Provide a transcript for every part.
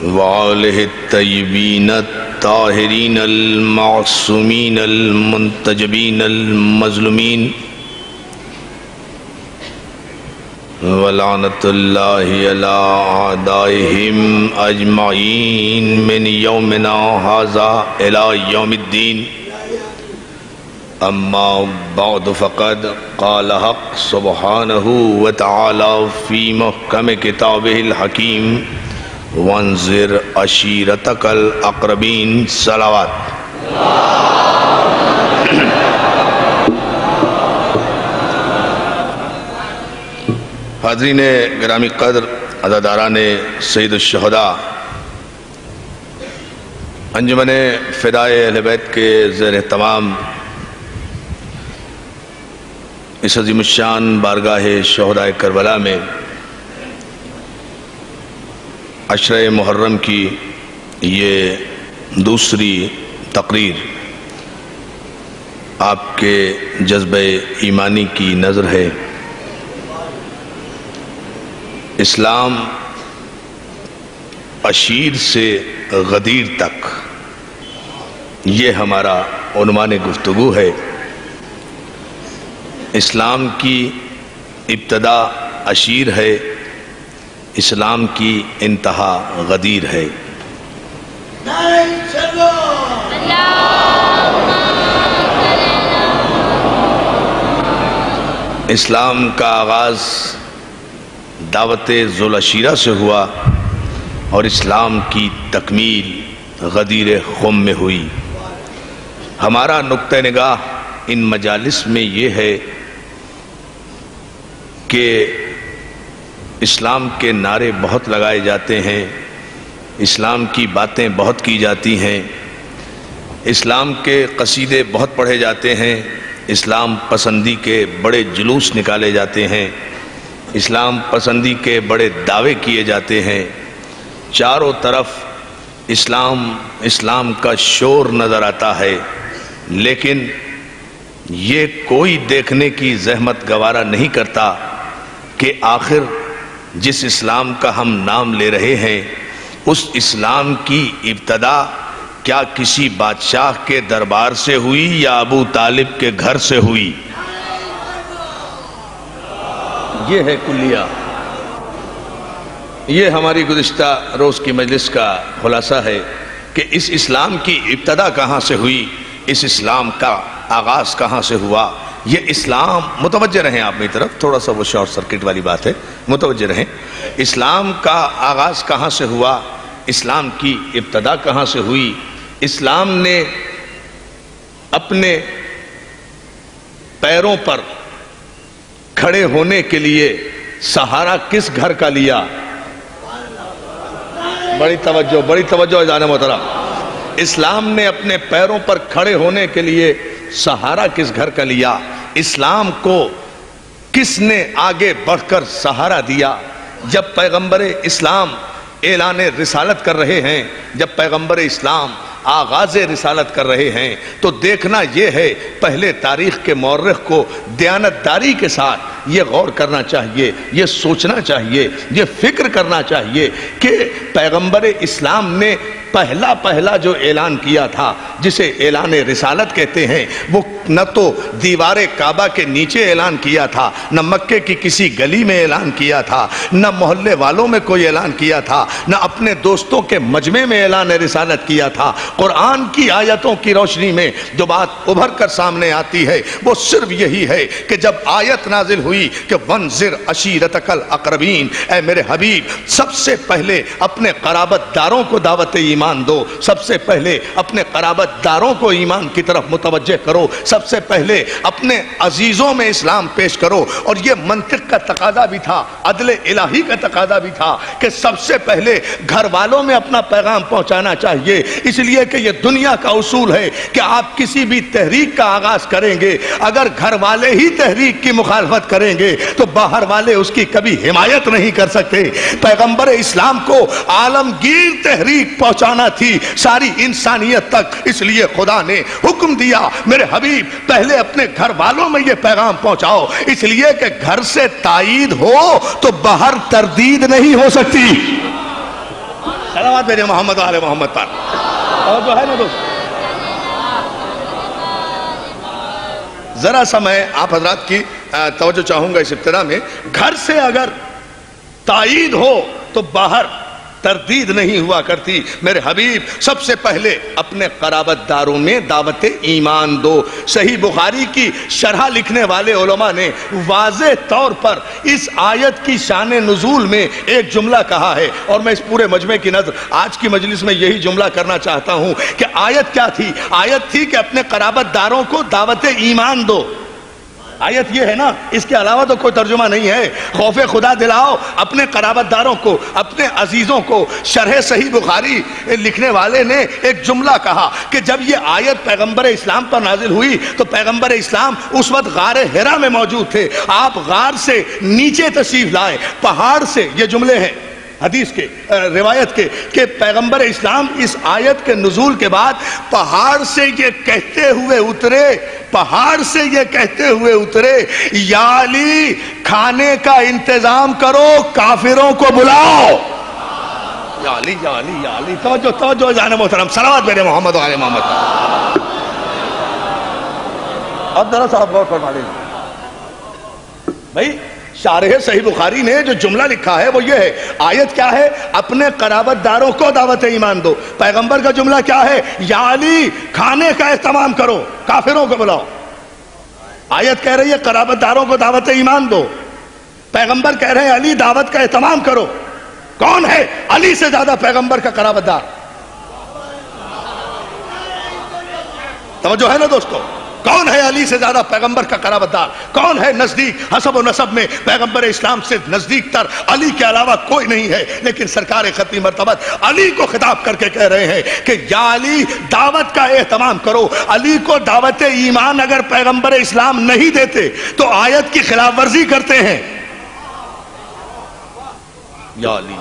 وآلہ الطیبین الطاہرین المعصومین المنتجبین المظلومین ولعنت اللہ علی اعدائہم اجمعین من یومنا ھذا الی یوم الدین اما بعد فقد قال حق سبحانہ وتعالی فی محکم کتابہ الحکیم وانذر عشیرتک الاقربین صلوات۔ حاضرین گرامی قدر، عزاداران سید الشہداء، انجمن فدائے اہل بیت کے زیر اہتمام اس عظیم الشان بارگاہ شہداء کربلا میں عشرہ محرم کی یہ دوسری تقریر آپ کے جذبہ ایمانی کی نظر ہے۔ اسلام عشیر سے غدیر تک، یہ ہمارا عنوان گفتگو ہے۔ اسلام کی ابتدا عشیر ہے، اسلام کی انتہا غدیر ہے۔ اسلام کا آغاز دعوت ذوالعشیرہ سے ہوا اور اسلام کی تکمیل غدیر خم میں ہوئی۔ ہمارا نقطہ نگاہ ان مجالس میں یہ ہے کہ اسلام کے نعرے بہت لگائے جاتے ہیں، اسلام کی باتیں بہت کی جاتی ہیں، اسلام کے قصیدے بہت پڑھے جاتے ہیں، اسلام پسندی کے بڑے جلوس نکالے جاتے ہیں، اسلام پسندی کے بڑے دعوے کیے جاتے ہیں، چاروں طرف اسلام کا شور نظر آتا ہے، لیکن یہ کوئی دیکھنے کی زحمت گوارا نہیں کرتا کہ آخر جس اسلام کا ہم نام لے رہے ہیں اس اسلام کی ابتدا کیا کسی بادشاہ کے دربار سے ہوئی یا ابو طالب کے گھر سے ہوئی؟ یہ ہے کلیہ، یہ ہماری گزشتہ روز کی مجلس کا خلاصہ ہے کہ اس اسلام کی ابتدا کہاں سے ہوئی، اس اسلام کا آغاز کہاں سے ہوا۔ یہ اسلام، متوجہ رہیں آپ میری طرف، تھوڑا سا وہ شارٹ سرکٹ والی بات ہے، متوجہ رہیں۔ اسلام کا آغاز کہاں سے ہوا، اسلام کی ابتدا کہاں سے ہوئی۔ اسلام نے اپنے پیروں پر کھڑے ہونے کے لیے سہارا کس گھر کا لیا؟ بڑی توجہ اذان محترم۔ اسلام نے اپنے پیروں پر کھڑے ہونے کے لیے سہارا کس گھر کا لیا؟ اسلام کو کس نے آگے بڑھ کر سہارا دیا؟ جب پیغمبر اسلام اعلان رسالت کر رہے ہیں، جب پیغمبر اسلام آغاز رسالت کر رہے ہیں تو دیکھنا یہ ہے، پہلے تاریخ کے مورخ کو دیانتداری کے ساتھ یہ غور کرنا چاہیے، یہ سوچنا چاہیے، یہ فکر کرنا چاہیے کہ پیغمبر اسلام نے پہلا جو اعلان کیا تھا، جسے اعلان رسالت کہتے ہیں، وہ نہ تو دیوار کعبہ کے نیچے اعلان کیا تھا، نہ مکے کی کسی گلی میں اعلان کیا تھا، نہ محلے والوں میں کوئی اعلان کیا تھا، نہ اپنے دوستوں کے مجمع میں اعلان رسالت کیا تھا۔ قرآن کی آیتوں کی روشنی میں جو بات ابھر کر سامنے آتی ہے وہ صرف یہی ہے کہ جب آیت نازل ہوئی کہ وانذر عشیرتک الاقربین، اے میرے حبیب سب سے پہلے اپنے قرابت داروں کو دعوت ایمان دو، سب سے پہلے اپنے قرابت داروں کو ایمان کی طرف متوجہ کرو، سب سے پہلے اپنے عزیزوں میں اسلام پیش کرو۔ اور یہ منطق کا تقاضا بھی تھا، عدل الہی کا تقاضا بھی تھا کہ سب سے پہلے گھر والوں میں اپنا پیغام پہنچانا چاہیے، اس لیے کہ یہ دنیا کا اصول ہے کہ آپ کسی بھی تحریک کا آغاز کریں گے، اگر گھر والے ہی تحریک کی مخالفت کریں گے تو باہر والے اس کی کبھی حمایت نہیں کر سکتے۔ پیغمبر اسلام کو عالمگیر تحریک پہنچانا تھی ساری انسانیت تک، اس لیے خدا نے حکم دیا میرے حبیب پہلے اپنے گھر والوں میں یہ پیغام پہنچاؤ، اس لیے کہ گھر سے تائید ہو تو باہر تردید نہیں ہو سکتی۔ صلوات بھیجیں محمد و آل محمد پر. اور جو ہے نا دوست، ذرا سا میں آپ حضرات کی توجہ چاہوں گا اس ابتدا میں. گھر سے اگر تائید ہو تو باہر تردید نہیں ہوا کرتی. میرے حبیب سب سے پہلے اپنے قرابت داروں میں دعوت ایمان دو. صحیح بخاری کی شرح لکھنے والے علماء نے واضح طور پر اس آیت کی شان نزول میں ایک جملہ کہا ہے، اور میں اس پورے مجمع کی نظر آج کی مجلس میں یہی جملہ کرنا چاہتا ہوں کہ آیت کیا تھی؟ آیت تھی کہ اپنے قرابت داروں کو دعوت ایمان دو. آیت یہ ہے نا، اس کے علاوہ تو کوئی ترجمہ نہیں ہے. خوف خدا دلاؤ اپنے قرابت داروں کو، اپنے عزیزوں کو. شرح صحیح بخاری لکھنے والے نے ایک جملہ کہا کہ جب یہ آیت پیغمبر اسلام پر نازل ہوئی تو پیغمبر اسلام اس وقت غار حرا میں موجود تھے. آپ غار سے نیچے تشریف لائے، پہاڑ سے. یہ جملے ہیں حدیث کے، روایت کے، کہ پیغمبر اسلام اس آیت کے نزول کے بعد پہاڑ سے یہ کہتے ہوئے اترے، پہاڑ سے یہ کہتے ہوئے اترے، یا علی کھانے کا انتظام کرو، کافروں کو بلاؤ. یا علی یا علی یا علی. توجہ توجہ جان محترم، صلوات میرے محمد و آل محمد. اب ذرا صاحب غور فرما لیجیے بھائی. شارح صحیح بخاری نے جو جملہ لکھا ہے وہ یہ ہے، آیت کیا ہے؟ اپنے قرابت داروں کو دعوت ایمان دو. پیغمبر کا جملہ کیا ہے؟ یا علی کھانے کا اہتمام کرو، کافروں کو بلاؤ. آیت کہہ رہی ہے قرابت داروں کو دعوت ایمان دو، پیغمبر کہہ رہے ہیں علی دعوت کا اہتمام کرو. کون ہے علی سے زیادہ پیغمبر کا قرابت دار؟ توجہ ہے نا دوستو؟ کون ہے علی سے زیادہ پیغمبر کا قرابت دار؟ کون ہے نزدیک؟ حسب و نسب میں پیغمبر اسلام سے نزدیک تر علی کے علاوہ کوئی نہیں ہے. لیکن سرکار ختمی مرتبت علی کو خطاب کر کے کہہ رہے ہیں کہ یا علی دعوت کا اہتمام کرو. علی کو دعوت ایمان اگر پیغمبر اسلام نہیں دیتے تو آیت کی خلاف ورزی کرتے ہیں. یا علی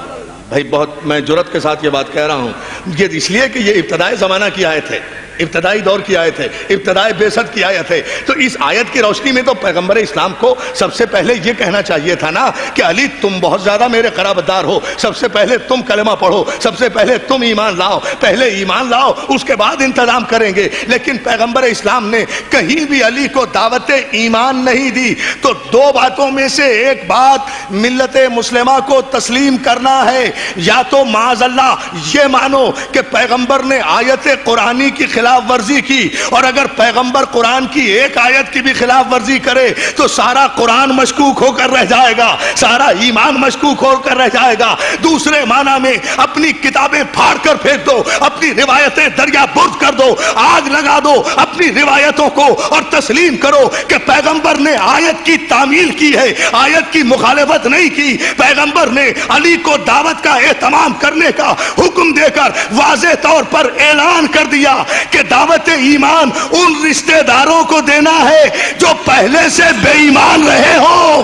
بھائی، بہت میں جرات کے ساتھ یہ بات کہہ رہا ہوں، یہ اس لیے کہ یہ ابتدائی زمانہ کی آیت ہے، ابتدائی دور کی آیت ہے، ابتدائی بعثت کی آیت ہے. تو اس آیت کی روشنی میں تو پیغمبر اسلام کو سب سے پہلے یہ کہنا چاہیے تھا نا کہ علی تم بہت زیادہ میرے قرابت دار ہو، سب سے پہلے تم کلمہ پڑھو، سب سے پہلے تم ایمان لاؤ، پہلے ایمان لاؤ اس کے بعد انتظام کریں گے. لیکن پیغمبر اسلام نے کہیں بھی علی کو دعوت ایمان نہیں دی. تو دو باتوں میں سے ایک بات ملت مسلمہ کو تسلیم کرنا ہے، یا تو معاذ اللہ یہ مانو کہ پیغمبر نے آیت قرآنی کی خلاف ورزی کی، اور اگر پیغمبر قرآن کی ایک آیت کی بھی خلاف ورزی کرے تو سارا قرآن مشکوک ہو کر رہ جائے گا، سارا ایمان مشکوک ہو کر رہ جائے گا. دوسرے معنی میں اپنی کتابیں پھاڑ کر پھینک دو، اپنی روایتیں دریا برد کر دو، آگ لگا دو اپنی روایتوں کو، اور تسلیم کرو کہ پیغمبر نے آیت کی تعمیل کی ہے، آیت کی مخالفت نہیں کی. پیغمبر نے علی کو دعوت کا اہتمام کرنے کا حکم دے کر واضح طور پر اعلان کر دیا کہ دعوت ایمان ان رشتہ داروں کو دینا ہے جو پہلے سے بے ایمان رہے ہو.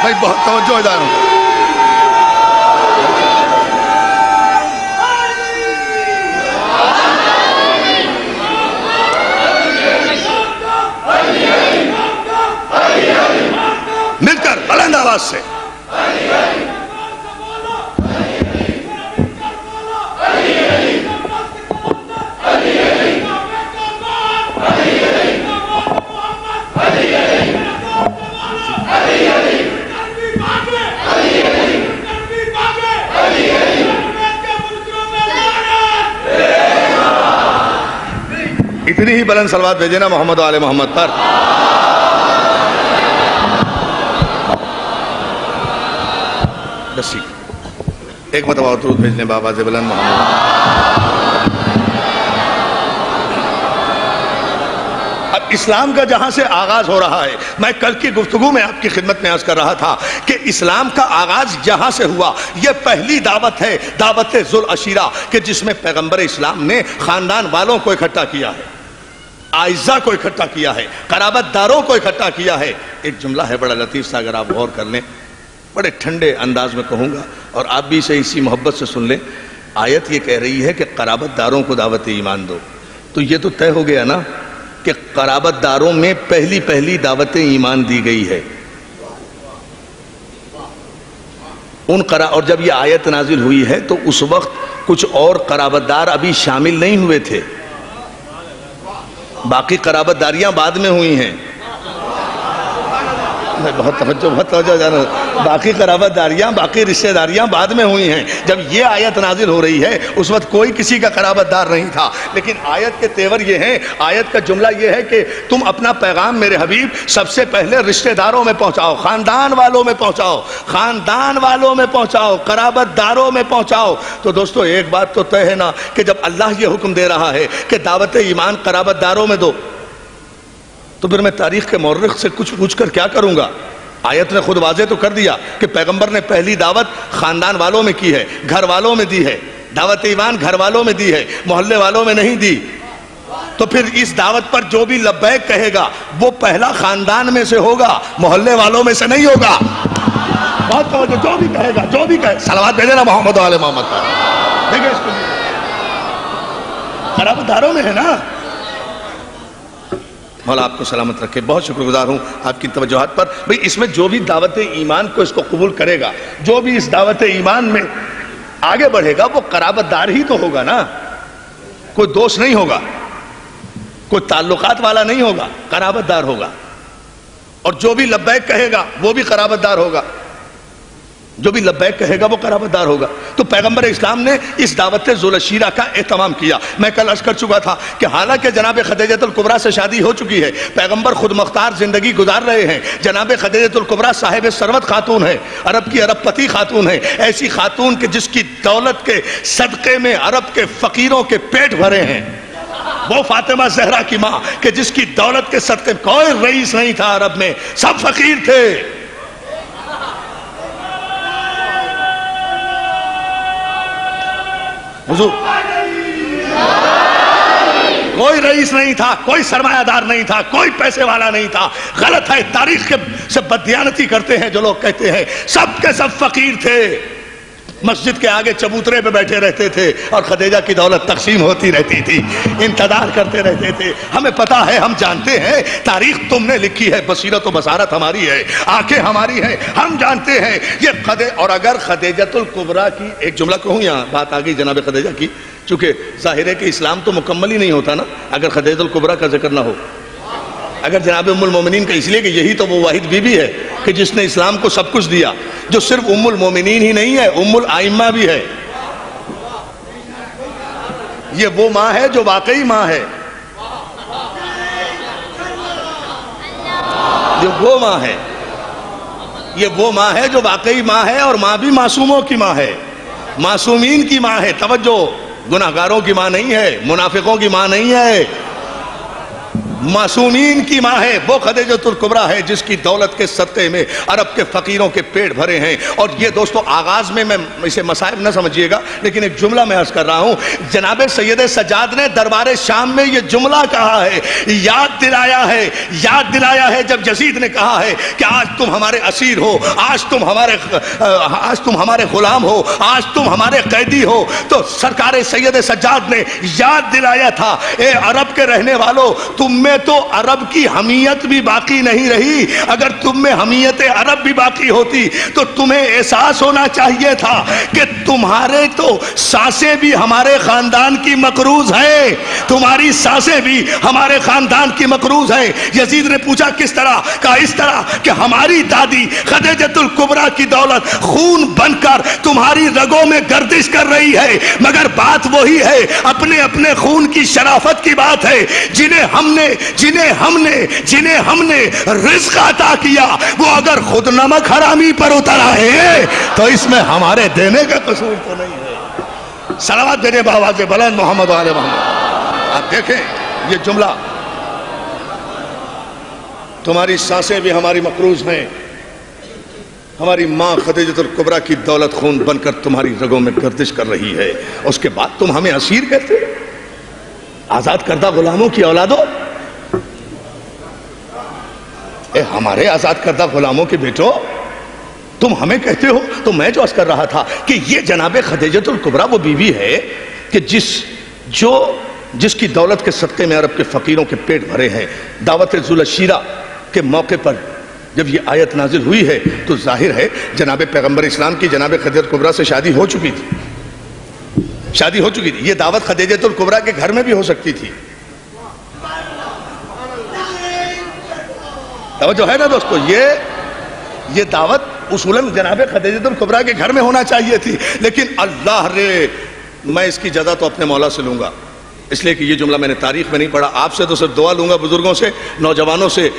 بھائی بہت توجہ اداروں، مل کر بلند آواز سے اتنی ہی بلند صلوات بھیجے نا محمد و آل محمد پر. ایک مرتبہ درود بھیجنے بابا سے بلند محمد. اب اسلام کا جہاں سے آغاز ہو رہا ہے، میں کل کی گفتگو میں آپ کی خدمت میں عرض کر رہا تھا کہ اسلام کا آغاز جہاں سے ہوا یہ پہلی دعوت ہے، دعوت ذو العشیرہ، کہ جس میں پیغمبر اسلام نے خاندان والوں کو اکٹھا کیا ہے، اعزاء کو اکٹھا کیا ہے، قرابت داروں کو اکٹھا کیا ہے. ایک جملہ ہے بڑا لطیف سا، اگر آپ غور کر لیں، بڑے ٹھنڈے انداز میں کہوں گا اور آپ بھی اسے اسی محبت سے سن لیں. آیت یہ کہہ رہی ہے کہ قرابت داروں کو دعوت ایمان دو. تو یہ تو طے ہو گیا نا کہ قرابت داروں میں پہلی دعوت ایمان دی گئی ہے. اور جب یہ آیت نازل ہوئی ہے تو اس وقت کچھ اور قرابت دار ابھی شامل نہیں ہوئے تھے، باقی قرابت داریاں بعد میں ہوئی ہیں۔ بہت توجہ جانا، باقی قرابت داریاں، باقی رشتہ داریاں بعد میں ہوئی ہیں۔ جب یہ آیت نازل ہو رہی ہے اس وقت کوئی کسی کا قرابت دار نہیں تھا، لیکن آیت کے تیور یہ ہیں، آیت کا جملہ یہ ہے کہ تم اپنا پیغام میرے حبیب سب سے پہلے رشتہ داروں میں پہنچاؤ، خاندان والوں میں پہنچاؤ، خاندان والوں میں پہنچاؤ، قرابت داروں میں پہنچاؤ۔ تو دوستو ایک بات تو طے ہے نا کہ جب اللہ یہ حکم دے رہا ہے کہ دعوت ایمان قرابت داروں میں دو، تو پھر میں تاریخ کے مورخ سے کچھ پوچھ کر کیا کروں گا؟ آیت نے خود واضح تو کر دیا کہ پیغمبر نے پہلی دعوت خاندان والوں میں کی ہے، گھر والوں میں دی ہے، دعوت ایمان گھر والوں میں دی ہے، محلے والوں میں نہیں دی۔ تو پھر اس دعوت پر جو بھی لبیک کہے گا وہ پہلا خاندان میں سے ہوگا، محلے والوں میں سے نہیں ہوگا۔ بہت توجہ، جو بھی کہے گا، جو بھی کہے، صلوات بھیجے نا محمد و آل محمد پر، دیکھیں اس کو، قرابت داروں میں ہے نا۔ مولا آپ کو سلامت رکھے، بہت شکر گزار ہوں آپ کی توجہات پر۔ بھئی اس میں جو بھی دعوت ایمان کو اس کو قبول کرے گا، جو بھی اس دعوت ایمان میں آگے بڑھے گا، وہ قرابت دار ہی تو ہوگا نا، کوئی دوست نہیں ہوگا، کوئی تعلقات والا نہیں ہوگا، قرابت دار ہوگا۔ اور جو بھی لبیک کہے گا وہ بھی قرابت دار ہوگا، جو بھی لبیک کہے گا وہ قرابت دار ہوگا۔ تو پیغمبر اسلام نے اس دعوت ذوالشیرہ کا اہتمام کیا۔ میں کل عرض کر چکا تھا کہ حالانکہ جناب خدیجہ الکبریٰ سے شادی ہو چکی ہے، پیغمبر خود مختار زندگی گزار رہے ہیں، جناب خدیجہ الکبریٰ صاحب ثروت خاتون ہے، عرب کی عرب پتی خاتون ہے، ایسی خاتون کہ جس کی دولت کے صدقے میں عرب کے فقیروں کے پیٹ بھرے ہیں۔ وہ فاطمہ زہرا کی ماں کہ جس کی دولت کے صدقے کوئی رئیس نہیں تھا عرب میں، سب فقیر تھے۔ حضور کوئی رئیس نہیں تھا، کوئی سرمایہ دار نہیں تھا، کوئی پیسے والا نہیں تھا۔ غلط ہے، تاریخ کے سے بددیانتی کرتے ہیں جو لوگ کہتے ہیں، سب کے سب فقیر تھے، مسجد کے آگے چبوترے پہ بیٹھے رہتے تھے اور خدیجہ کی دولت تقسیم ہوتی رہتی تھی، انتظار کرتے رہتے تھے۔ ہمیں پتا ہے، ہم جانتے ہیں، تاریخ تم نے لکھی ہے، بصیرت و بصارت ہماری ہے، آنکھیں ہماری ہیں، ہم جانتے ہیں یہ اور اگر خدیجہ الکبریٰ کی ایک جملہ کہوں، یہاں بات آ گئی جناب خدیجہ کی، چونکہ ظاہر ہے کہ اسلام تو مکمل ہی نہیں ہوتا نا اگر خدیجہ الکبریٰ کا ذکر نہ ہو۔ اگر جناب ام المومنین کا، اس لیے کہ یہی تو وہ واحد بی بی ہے کہ جس نے اسلام کو سب کچھ دیا، جو صرف ام المومنین ہی نہیں ہے، ام الائمہ بھی ہے۔ یہ وہ ماں ہے جو واقعی ماں ہے، یہ وہ ماں ہے، یہ وہ ماں ہے جو واقعی ماں ہے، اور ماں بھی معصوموں کی ماں ہے، معصومین کی ماں ہے۔ توجہ، گناہگاروں کی ماں نہیں ہے، منافقوں کی ماں نہیں ہے، معصومین کی ماں ہے۔ وہ خدیجہ الکبریٰ ہے جس کی دولت کے صدقے میں عرب کے فقیروں کے پیٹ بھرے ہیں۔ اور یہ دوستو آغاز میں اسے مصائب نہ سمجھیے گا، لیکن ایک جملہ میں عرض کر رہا ہوں، جناب سید سجاد نے دربار شام میں یہ جملہ کہا ہے، یاد دلایا ہے جب یزید نے کہا ہے کہ آج تم ہمارے اسیر ہو، آج تم ہمارے غلام ہو، آج تم ہمارے قیدی ہو، تو سرکار سید سجاد نے یاد دلایا تھا، اے عرب کے رہنے والو، تم میں تو عرب کی حمیت بھی باقی نہیں رہی۔ اگر تم میں حمیت عرب بھی باقی ہوتی تو تمہیں احساس ہونا چاہیے تھا کہ تمہارے تو سانسیں بھی ہمارے خاندان کی مقروض ہیں، تمہاری سانسیں بھی ہمارے خاندان کی مقروض ہیں۔ یزید نے پوچھا کس طرح؟ کہا اس طرح کہ ہماری دادی خدیجہ الکبریٰ کی دولت خون بن کر تمہاری رگوں میں گردش کر رہی ہے، مگر بات وہی ہے، اپنے اپنے خون کی شرافت کی بات ہے۔ جنہیں ہم نے رزق عطا کیا، وہ اگر خود نمک حرامی پر اتر آئے تو اس میں ہمارے دینے کا قصور تو نہیں ہے۔ صلوات دینے بآواز بلند محمد و آل محمد۔ آپ دیکھیں یہ جملہ، تمہاری سانسیں بھی ہماری مقروض ہیں، ہماری ماں خدیجہ الکبریٰ کی دولت خون بن کر تمہاری رگوں میں گردش کر رہی ہے، اس کے بعد تم ہمیں اسیر کہتے ہو، آزاد کردہ غلاموں کی اولادوں، اے ہمارے آزاد کردہ غلاموں کے بیٹو، تم ہمیں کہتے ہو۔ تو میں جو عرض کر رہا تھا کہ یہ جناب خدیجہ الکبریٰ وہ بیوی ہے کہ جس کی دولت کے صدقے میں عرب کے فقیروں کے پیٹ بھرے ہیں۔ دعوت ذوالشیرہ کے موقع پر جب یہ آیت نازل ہوئی ہے تو ظاہر ہے جناب پیغمبر اسلام کی جناب خدیجہ کبریٰ سے شادی ہو چکی تھی، شادی ہو چکی تھی. یہ دعوت خدیجہ کبریٰ کے گھر میں بھی ہو سکتی تھی. توجہ ہے نا دوستو، یہ دعوت اصولاً جناب خدیجہ کبریٰ کے گھر میں ہونا چاہیے تھی، لیکن اللہ رے میں اس کی جزا تو اپنے مولا سے لوں گا. اس لیے کہ یہ جملہ میں نے تاریخ میں نہیں پڑھا، آپ سے تو صرف دعا لوں گا، بزرگوں سے، نوجوانوں سے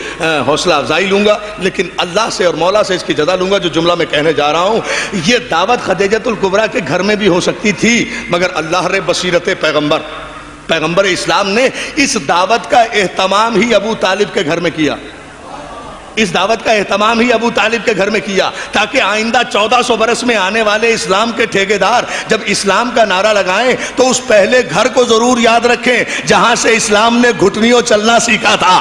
حوصلہ افزائی لوں گا، لیکن اللہ سے اور مولا سے اس کی جزا لوں گا. جو جملہ میں کہنے جا رہا ہوں، یہ دعوت خدیجہ کبریٰ کے گھر میں بھی ہو سکتی تھی، مگر اللہ رے بصیرت پیغمبر اسلام نے اس دعوت کا اہتمام ہی ابو طالب کے گھر میں کیا. اس دعوت کا اہتمام ہی ابو طالب کے گھر میں کیا، تاکہ آئندہ 1400 برس میں آنے والے اسلام کے ٹھیکیدار جب اسلام کا نعرہ لگائیں تو اس پہلے گھر کو ضرور یاد رکھیں جہاں سے اسلام نے گھٹنیوں چلنا سیکھا تھا،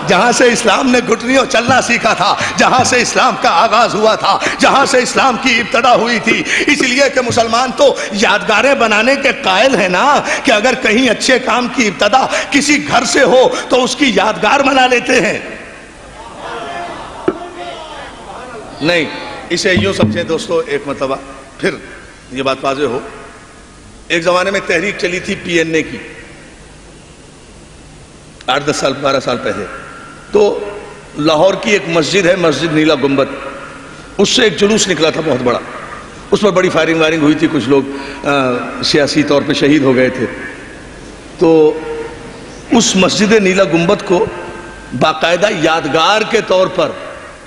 جہاں سے اسلام نے گھٹنیوں چلنا سیکھا تھا، جہاں سے اسلام کا آغاز ہوا تھا، جہاں سے اسلام کی ابتدا ہوئی تھی. اس لیے کہ مسلمان تو یادگاریں بنانے کے قائل ہیں نا، کہ اگر کہیں اچھے کام کی ابتدا کسی گھر سے ہو تو اس کی یادگار بنا لیتے ہیں. نہیں، اسے یوں سمجھیں دوستو. ایک مرتبہ پھر یہ بات واضح ہو، ایک زمانے میں تحریک چلی تھی PNA کی، 8-10 سال 12 سال پہلے. تو لاہور کی ایک مسجد ہے، مسجد نیلا گنبد، اس سے ایک جلوس نکلا تھا بہت بڑا. اس پر بڑی فائرنگ وائرنگ ہوئی تھی، کچھ لوگ سیاسی طور پہ شہید ہو گئے تھے. تو اس مسجد نیلا گنبد کو باقاعدہ یادگار کے طور پر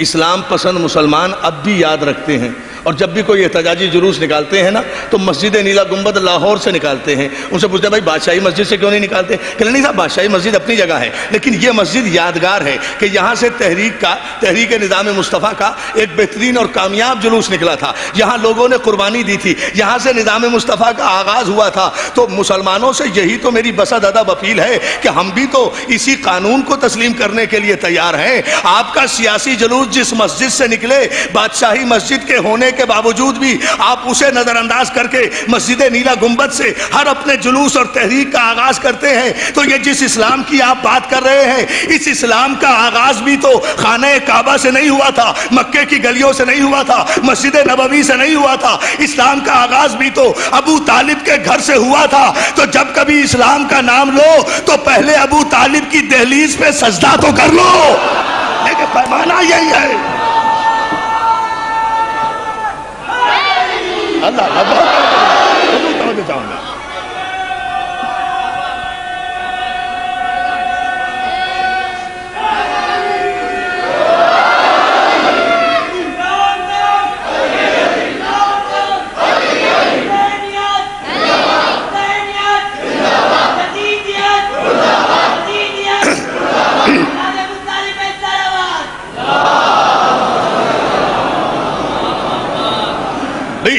اسلام پسند مسلمان اب بھی یاد رکھتے ہیں، اور جب بھی کوئی احتجاجی جلوس نکالتے ہیں نا تو مسجد نیلا گنبد لاہور سے نکالتے ہیں. ان سے پوچھتے ہیں بھائی بادشاہی مسجد سے کیوں نہیں نکالتے؟ کہ نہیں صاحب، بادشاہی مسجد اپنی جگہ ہے، لیکن یہ مسجد یادگار ہے کہ یہاں سے تحریک نظام مصطفیٰ کا ایک بہترین اور کامیاب جلوس نکلا تھا. یہاں لوگوں نے قربانی دی تھی، یہاں سے نظام مصطفیٰ کا آغاز ہوا تھا. تو مسلمانوں سے یہی تو میری بسد ادب اپیل ہے کہ ہم بھی تو اسی قانون کو تسلیم کرنے کے لیے تیار ہیں. آپ کا سیاسی جلوس جس مسجد سے نکلے، بادشاہی مسجد کے ہونے کے باوجود بھی آپ اسے نظر انداز کر کے مسجد نیلا گنبد سے ہر اپنے جلوس اور تحریک کا آغاز کرتے ہیں. تو یہ جس اسلام کی آپ بات کر رہے ہیں، اس اسلام کا آغاز بھی تو خانہ کعبہ سے نہیں ہوا تھا، مکے کی گلیوں سے نہیں ہوا تھا، مسجد نبوی سے نہیں ہوا تھا. اسلام کا آغاز بھی تو ابو طالب کے گھر سے ہوا تھا. تو جب کبھی اسلام کا نام لو تو پہلے ابو طالب کی دہلیز پہ سجدہ تو کر لو. لیکن پیمانہ یہی ہے. اللہ بہت چاہوں گا.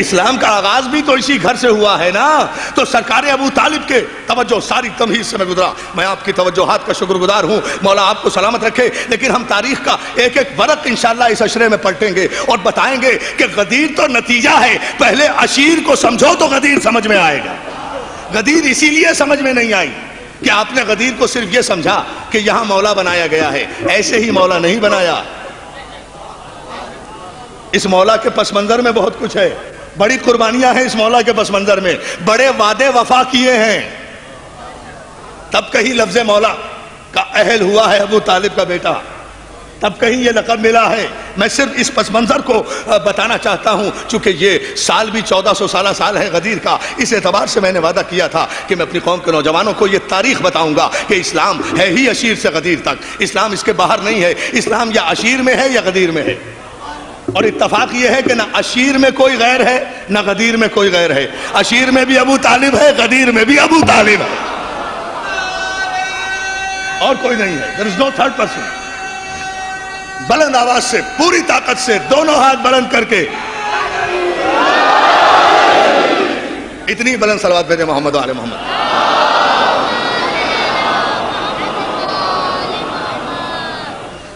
اسلام کا آغاز بھی تو اسی گھر سے ہوا ہے نا. تو سرکار ابو طالب کے توجہ ساری تمہید سے میں گزرا. میں آپ کی توجہات کا شکر گزار ہوں، مولا آپ کو سلامت رکھے. لیکن ہم تاریخ کا ایک ایک ورق انشاءاللہ اس اشرے میں پلٹیں گے اور بتائیں گے کہ غدیر تو نتیجہ ہے. پہلے عشیر کو سمجھو تو غدیر سمجھ میں آئے گا. غدیر اسی لیے سمجھ میں نہیں آئی کہ آپ نے غدیر کو صرف یہ سمجھا کہ یہاں مولا بنایا گیا ہے. ایسے ہی مولا نہیں بنایا. اس مولا کے پس منظر میں بہت کچھ ہے، بڑی قربانیاں ہیں اس مولا کے پس منظر میں، بڑے وعدے وفا کیے ہیں. تب کہیں لفظ مولا کا اہل ہوا ہے ابو طالب کا بیٹا، تب کہیں یہ لقب ملا ہے. میں صرف اس پس منظر کو بتانا چاہتا ہوں، چونکہ یہ سال بھی 1400 سالہ سال ہے غدیر کا. اس اعتبار سے میں نے وعدہ کیا تھا کہ میں اپنی قوم کے نوجوانوں کو یہ تاریخ بتاؤں گا کہ اسلام ہے ہی عشیر سے غدیر تک. اسلام اس کے باہر نہیں ہے. اسلام یا عشیر میں ہے یا غدیر میں ہے. اور اتفاق یہ ہے کہ نہ عشیر میں کوئی غیر ہے نہ غدیر میں کوئی غیر ہے. عشیر میں بھی ابو طالب ہے، غدیر میں بھی ابو طالب ہے، اور کوئی نہیں ہے. there is no third person. بلند آواز سے، پوری طاقت سے، دونوں ہاتھ بلند کر کے اتنی بلند صلوات بھیجے محمد و آل محمد.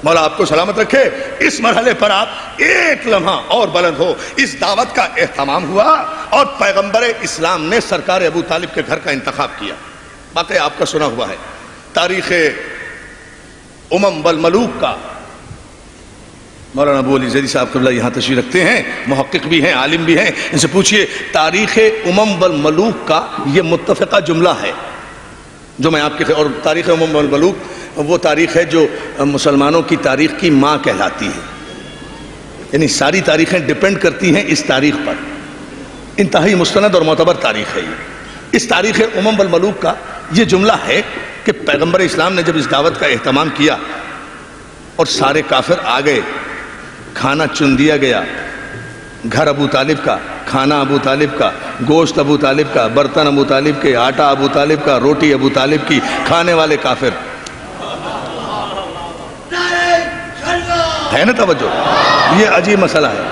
مولا آپ کو سلامت رکھے. اس مرحلے پر آپ ایک لمحہ اور بلند ہو. اس دعوت کا اہتمام ہوا اور پیغمبر اسلام نے سرکار ابو طالب کے گھر کا انتخاب کیا. واقعہ آپ کا سنا ہوا ہے تاریخ والملوک کا. مولانا ابو علی زیدی صاحب قبلہ یہاں تشریف رکھتے ہیں، محقق بھی ہیں، عالم بھی ہیں، ان سے پوچھئے تاریخ امم والملوک کا یہ متفقہ جملہ ہے جو میں آپ کے، اور تاریخ امم والملوک وہ تاریخ ہے جو مسلمانوں کی تاریخ کی ماں کہلاتی ہے، یعنی ساری تاریخیں ڈیپینڈ کرتی ہیں اس تاریخ پر، انتہائی مستند اور معتبر تاریخ ہے یہ۔ اس تاریخ امم والملوک کا یہ جملہ ہے کہ پیغمبر اسلام نے جب اس دعوت کا اہتمام کیا اور سارے کافر آ گئے، کھانا چن دیا گیا، گھر ابو طالب کا، کھانا ابو طالب کا، گوشت ابو طالب کا، برتن ابو طالب کے، آٹا ابو طالب کا، روٹی ابو طالب کی، کھانے والے کافر، ہے نا توجہ؟ یہ عجیب مسئلہ ہے،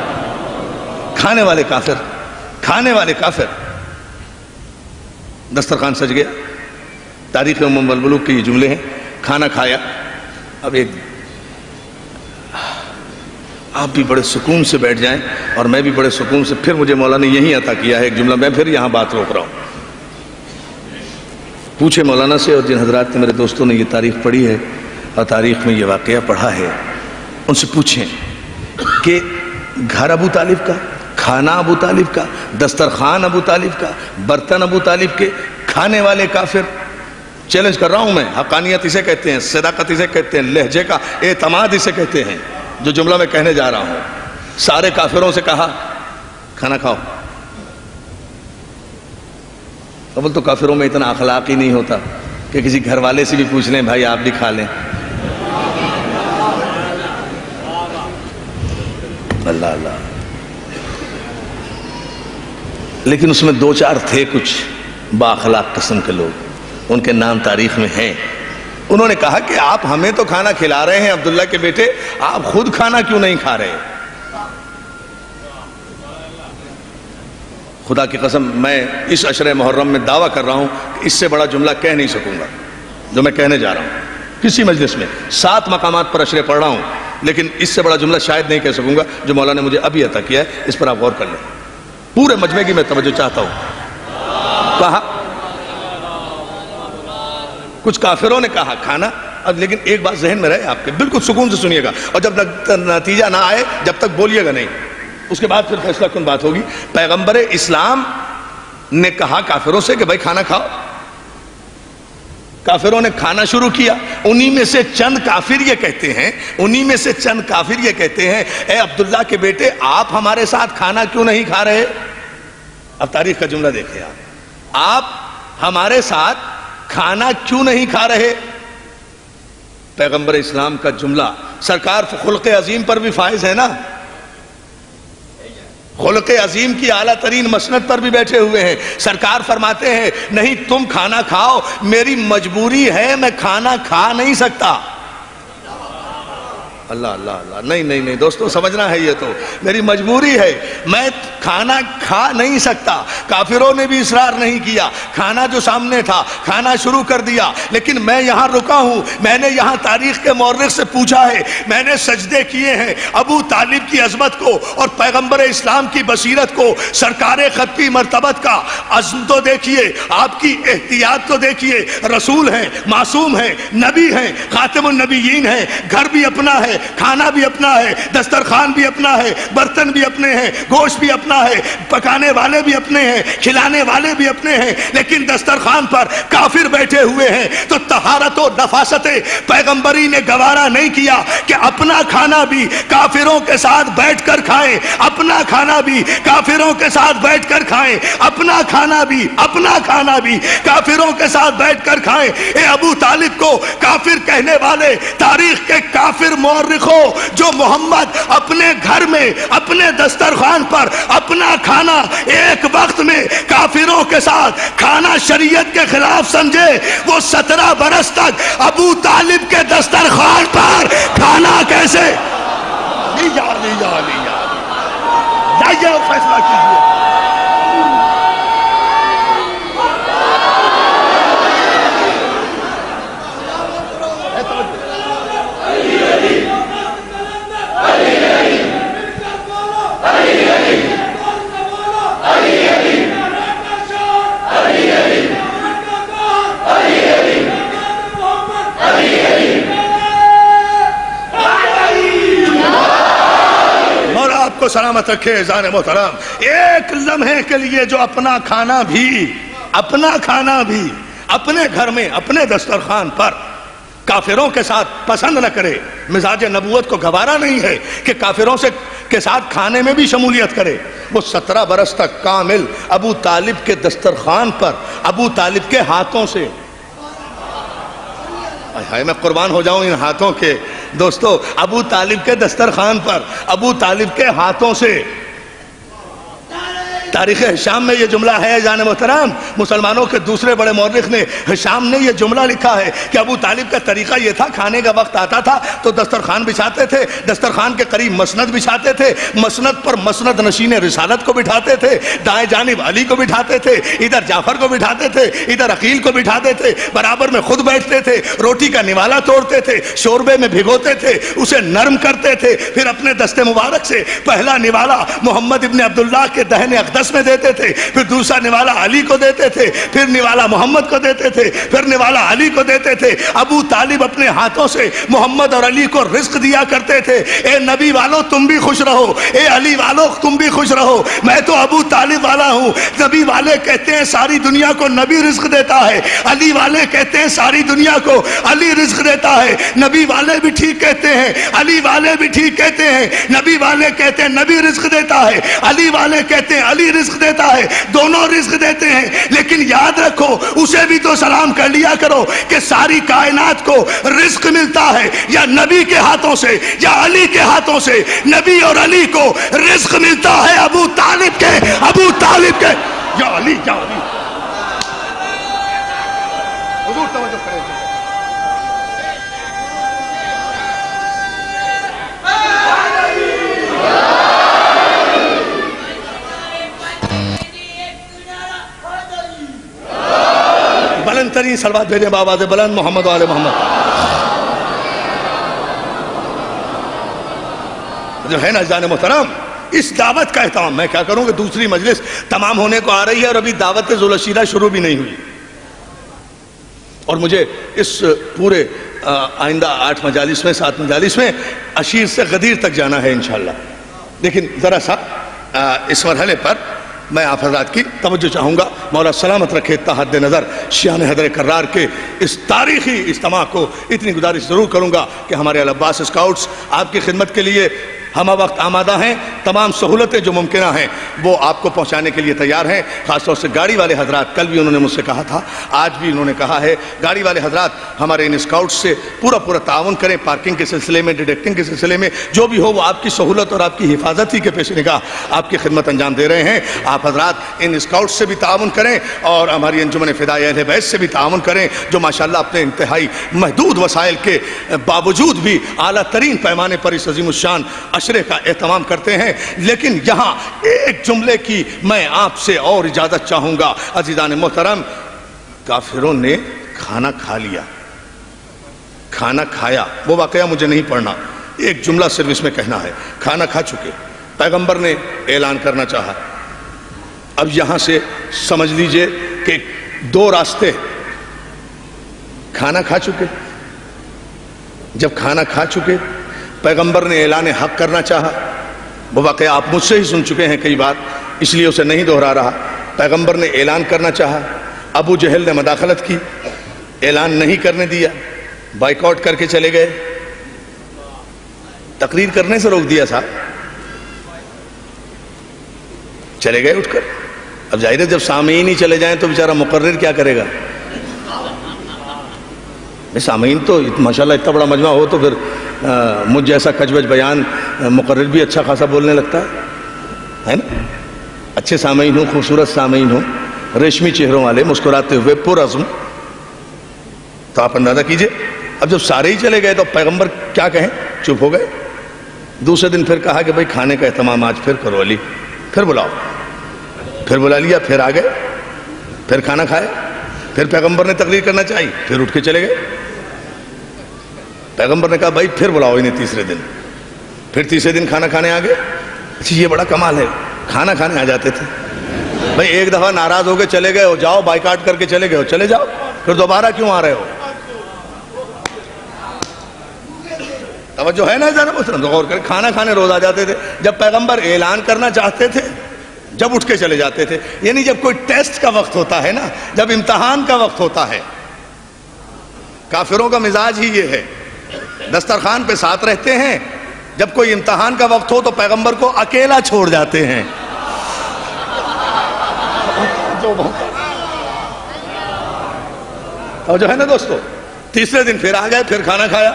کھانے والے کافر، کھانے والے کافر، دسترخوان سج گیا، تاریخ امم والملوک کے یہ جملے ہیں، کھانا کھایا، اب ایک آپ بھی بڑے سکون سے بیٹھ جائیں اور میں بھی بڑے سکون سے، پھر مجھے مولانا نے یہی عطا کیا ہے ایک جملہ، میں پھر یہاں بات روک رہا ہوں۔ پوچھے مولانا سے، اور جن حضرات نے میرے دوستوں نے یہ تاریخ پڑھی ہے اور تاریخ میں یہ واقعہ پڑھا ہے، ان سے پوچھیں کہ گھر ابو طالب کا، کھانا ابو طالب کا، دسترخوان ابو طالب کا، برتن ابو طالب کے، کھانے والے کافر، چیلنج کر رہا ہوں میں، حقانیت اسے کہتے ہیں، صداقت اسے کہتے ہیں، لہجے کا اعتماد اسے کہتے ہیں، جو جملہ میں کہنے جا رہا ہوں۔ سارے کافروں سے کہا کھانا کھاؤ۔ قبل تو کافروں میں اتنا اخلاق ہی نہیں ہوتا کہ کسی گھر والے سے بھی پوچھ لیں بھائی آپ بھی کھا لیں، اللہ اللہ، لیکن اس میں دو چار تھے کچھ با اخلاق قسم کے لوگ، ان کے نام تاریخ میں ہیں۔ انہوں نے کہا کہ آپ ہمیں تو کھانا کھلا رہے ہیں عبداللہ کے بیٹے، آپ خود کھانا کیوں نہیں کھا رہے؟ خدا کی قسم میں اس عشر محرم میں دعویٰ کر رہا ہوں کہ اس سے بڑا جملہ کہہ نہیں سکوں گا جو میں کہنے جا رہا ہوں کسی مجلس میں، 7 مقامات پر عشرے پڑھ رہا ہوں، لیکن اس سے بڑا جملہ شاید نہیں کہہ سکوں گا جو مولا نے مجھے ابھی عطا کیا ہے۔ اس پر آپ غور کر لیں، پورے مجمع کی میں توجہ چاہتا ہوں۔ کہا کچھ کافروں نے کہا کھانا، اب لیکن ایک بات ذہن میں رہے آپ کے، بالکل سکون سے سنیے گا، اور جب نتیجہ نہ آئے جب تک بولیے گا نہیں، اس کے بعد پھر فیصلہ کن بات ہوگی۔ پیغمبر اسلام نے کہا کافروں سے کہ بھائی کھانا کھاؤ، کافروں نے کھانا شروع کیا، انہی میں سے چند کافر یہ کہتے ہیں، انہی میں سے چند کافر یہ کہتے ہیں، اے عبداللہ کے بیٹے آپ ہمارے ساتھ کھانا کیوں نہیں کھا رہے؟ اب تاریخ کا جملہ دیکھیں آپ ہمارے ساتھ کھانا کیوں نہیں کھا رہے؟ پیغمبر اسلام کا جملہ، سرکار خلق عظیم پر بھی فائز ہے نا، خلق عظیم کی اعلیٰ ترین مسند پر بھی بیٹھے ہوئے ہیں، سرکار فرماتے ہیں نہیں تم کھانا کھاؤ، میری مجبوری ہے میں کھانا کھا نہیں سکتا۔ اللہ اللہ اللہ، نہیں نہیں نہیں دوستو سمجھنا ہے، یہ تو میری مجبوری ہے، میں کھانا کھا نہیں سکتا۔ کافروں نے بھی اصرار نہیں کیا، کھانا جو سامنے تھا کھانا شروع کر دیا، لیکن میں یہاں رکا ہوں، میں نے یہاں تاریخ کے مورخ سے پوچھا ہے، میں نے سجدے کیے ہیں ابو طالب کی عظمت کو اور پیغمبر اسلام کی بصیرت کو، سرکار خطی مرتبت کا عزم تو دیکھیے، آپ کی احتیاط تو دیکھیے، رسول ہیں، معصوم ہیں، نبی ہیں، خاتم النبیین ہیں، گھر بھی اپنا ہے، کھانا بھی اپنا ہے، دسترخوان بھی اپنا ہے، برتن بھی اپنے ہیں، گوشت بھی اپنا ہے، پکانے والے بھی اپنے ہیں، کھلانے والے بھی اپنے ہیں، لیکن دسترخوان پر کافر بیٹھے ہوئے ہیں، تو طہارت و نفاست پیغمبری نے گوارا نہیں کیا کہ اپنا کھانا بھی کافروں کے ساتھ بیٹھ کر کھائیں، اپنا کھانا بھی کافروں کے ساتھ بیٹھ کر کھائیں، اپنا کھانا بھی کافروں کے ساتھ بیٹھ کر کھائیں۔ اے ابو طالب کو کافر کہنے والے تاریخ کے کافر مورخوں، جو محمد اپنے گھر میں اپنے دسترخوان پر اپنا کھانا ایک وقت میں کافروں کے ساتھ کھانا شریعت کے خلاف سمجھے، وہ 17 برس تک ابو طالب کے دسترخوان پر کھانا کیسے؟ جائیے فیصلہ کیجیے۔ سلامت رکھے عزیزان محترم، ایک لمحے کے لیے جو اپنا کھانا بھی اپنے گھر میں اپنے دسترخوان پر کافروں کے ساتھ پسند نہ کرے، مزاج نبوت کو گوارا نہیں ہے کہ کافروں کے ساتھ کھانے میں بھی شمولیت کرے، وہ 17 برس تک کامل ابو طالب کے دسترخوان پر ابو طالب کے ہاتھوں سے، میں قربان ہو جاؤں ان ہاتھوں کے دوستو، ابو طالب کے دسترخوان پر ابو طالب کے ہاتھوں سے۔ تاریخ ہشام میں یہ جملہ ہے عزیزان محترم، مسلمانوں کے دوسرے بڑے مورخ نے ہشام نے یہ جملہ لکھا ہے کہ ابو طالب کا طریقہ یہ تھا، کھانے کا وقت آتا تھا تو دسترخوان بچھاتے تھے، دسترخوان کے قریب مسند بچھاتے تھے، مسند پر مسند نشین رسالت کو بٹھاتے تھے، دائیں جانب علی کو بٹھاتے تھے، ادھر جعفر کو بٹھاتے تھے، ادھر عقیل کو بٹھاتے تھے، برابر میں خود بیٹھتے تھے، روٹی کا نوالا توڑتے تھے، شوربے میں بھگوتے تھے، اسے نرم کرتے تھے، پھر اپنے دست مبارک سے پہلا نوالا محمد ابن عبداللہ کے دہن اقدس میں دیتے تھے، پھر دوسرا نوالا علی کو دیتے تھے، پھر نوالا محمد کو دیتے تھے، پھر نوالا علی کو دیتے تھے۔ ابو طالب اپنے ہاتھوں سے محمد اور علی کو رزق دیا کرتے تھے، اے نبی والو تم بھی خوش رہو، اے علی والو تم بھی خوش رہو، میں تو ابو طالب والا ہوں۔ نبی والے کہتے ہیں ساری دنیا کو نبی رزق دیتا ہے، علی والے کہتے ہیں ساری دنیا کو علی رزق دیتا ہے، نبی والے بھی ٹھیک کہتے ہیں، علی والے بھی ٹھیک کہتے ہیں، نبی والے کہتے ہیں نبی رزق دیتا ہے، علی والے کہتے ہیں علی رزق دیتا ہے، دونوں رزق دیتے ہیں، لیکن یاد رکھو اسے بھی تو سلام کر لیا کرو کہ ساری کائنات کو رزق ملتا ہے یا نبی کے ہاتھوں سے یا علی کے ہاتھوں سے، نبی اور علی کو رزق ملتا ہے ابو طالب کے یا علی حضور توجہ کریں۔ بلند ترین صلوات بھیجیں بآواز بلند محمد و آل محمد۔ جو ہے نا عزیزان محترم، اس دعوت کا اہتمام، میں کیا کروں کہ دوسری مجلس تمام ہونے کو آ رہی ہے اور ابھی دعوت ذوالعشیرہ شروع بھی نہیں ہوئی، اور مجھے اس پورے آئندہ 8 مجالس میں 7 مجالس میں عشیر سے غدیر تک جانا ہے انشاءاللہ۔ لیکن ذرا سا اس مرحلے پر میں آپ حضرات کی توجہ چاہوں گا، مولا سلامت رکھے تحت نظر شیان حیدر کرار کے اس تاریخی اجتماع کو اتنی گزارش ضرور کروں گا کہ ہمارے العباس اسکاؤٹس آپ کی خدمت کے لیے ہم وقت آمادہ ہیں، تمام سہولتیں جو ممکنہ ہیں وہ آپ کو پہنچانے کے لیے تیار ہیں، خاص طور سے گاڑی والے حضرات، کل بھی انہوں نے مجھ سے کہا تھا، آج بھی انہوں نے کہا ہے، گاڑی والے حضرات ہمارے ان اسکاؤٹس سے پورا تعاون کریں، پارکنگ کے سلسلے میں، ڈیڈکٹنگ کے سلسلے میں، جو بھی ہو وہ آپ کی سہولت اور آپ کی حفاظت ہی کے پیش نگاہ آپ کی خدمت انجام دے رہے ہیں۔ آپ حضرات ان اسکاؤٹس سے بھی تعاون کریں اور ہماری انجمن فدائے اہل بیت سے بھی تعاون کریں، جو ماشاءاللہ اپنے انتہائی محدود وسائل کے باوجود بھی اعلیٰ ترین پیمانے پر اس عظیم الشان عشرے کا اہتمام کرتے ہیں۔ لیکن یہاں ایک جملے کی میں آپ سے اور اجازت چاہوں گا عزیزان محترم، کافروں نے کھانا کھا لیا، کھانا کھایا، وہ واقعہ مجھے نہیں پڑھنا، ایک جملہ صرف اس میں کہنا ہے، کھانا کھا چکے، پیغمبر نے اعلان کرنا چاہا۔ اب یہاں سے سمجھ لیجئے کہ 2 راستے، کھانا کھا چکے، جب کھانا کھا چکے پیغمبر نے اعلان حق کرنا چاہا، وہ واقعہ آپ مجھ سے ہی سن چکے ہیں کئی بار، اس لیے اسے نہیں دہرا رہا۔ پیغمبر نے اعلان کرنا چاہا، ابو جہل نے مداخلت کی، اعلان نہیں کرنے دیا، بائیکاٹ کر کے چلے گئے، تقریر کرنے سے روک دیا صاحب، چلے گئے اٹھ کر۔ اب ظاہر ہے جب سامعین ہی چلے جائیں تو بیچارہ مقرر کیا کرے گا؟ سامعین تو ماشاءاللہ اتنا بڑا مجمع ہو تو پھر مجھ جیسا کجوج بیان مقرر بھی اچھا خاصا بولنے لگتا ہے نا؟ اچھے سامعین ہوں، خوبصورت سامعین ہوں، ریشمی چہروں والے، مسکراتے ہوئے پرعزم، تو آپ اندازہ کیجئے اب جب سارے ہی چلے گئے تو پیغمبر کیا کہیں؟ چپ ہو گئے۔ دوسرے دن پھر کہا کہ بھائی کھانے کا اہتمام آج پھر کرو علی، پھر بلاؤ، پھر بلا لیا، پھر آ گئے، پھر کھانا کھائے، پھر پیغمبر نے تقریر کرنا چاہی، پھر اٹھ کے چلے گئے۔ پیغمبر نے کہا بھائی پھر بلاؤ انہیں تیسرے دن، پھر تیسرے دن کھانا کھانے آ گئے۔ اچھا یہ بڑا کمال ہے، کھانا کھانے آ جاتے تھے۔ بھائی ایک دفعہ ناراض ہو کے چلے گئے ہو، جاؤ بائیکاٹ کر کے چلے گئے ہو، چلے جاؤ، پھر دوبارہ کیوں آ رہے ہو؟ توجہ ہے نا ذرا محترم؟ غور کریں، کھانا کھانے روز آ جاتے تھے، جب پیغمبر اعلان کرنا چاہتے تھے جب اٹھ کے چلے جاتے تھے، یعنی جب کوئی ٹیسٹ کا وقت ہوتا ہے نا، جب امتحان کا وقت ہوتا ہے۔ کافروں کا مزاج ہی یہ ہے، دسترخوان پہ ساتھ رہتے ہیں، جب کوئی امتحان کا وقت ہو تو پیغمبر کو اکیلا چھوڑ جاتے ہیں۔ جو ہے نا دوستو، تیسرے دن پھر آ گئے، پھر کھانا کھایا۔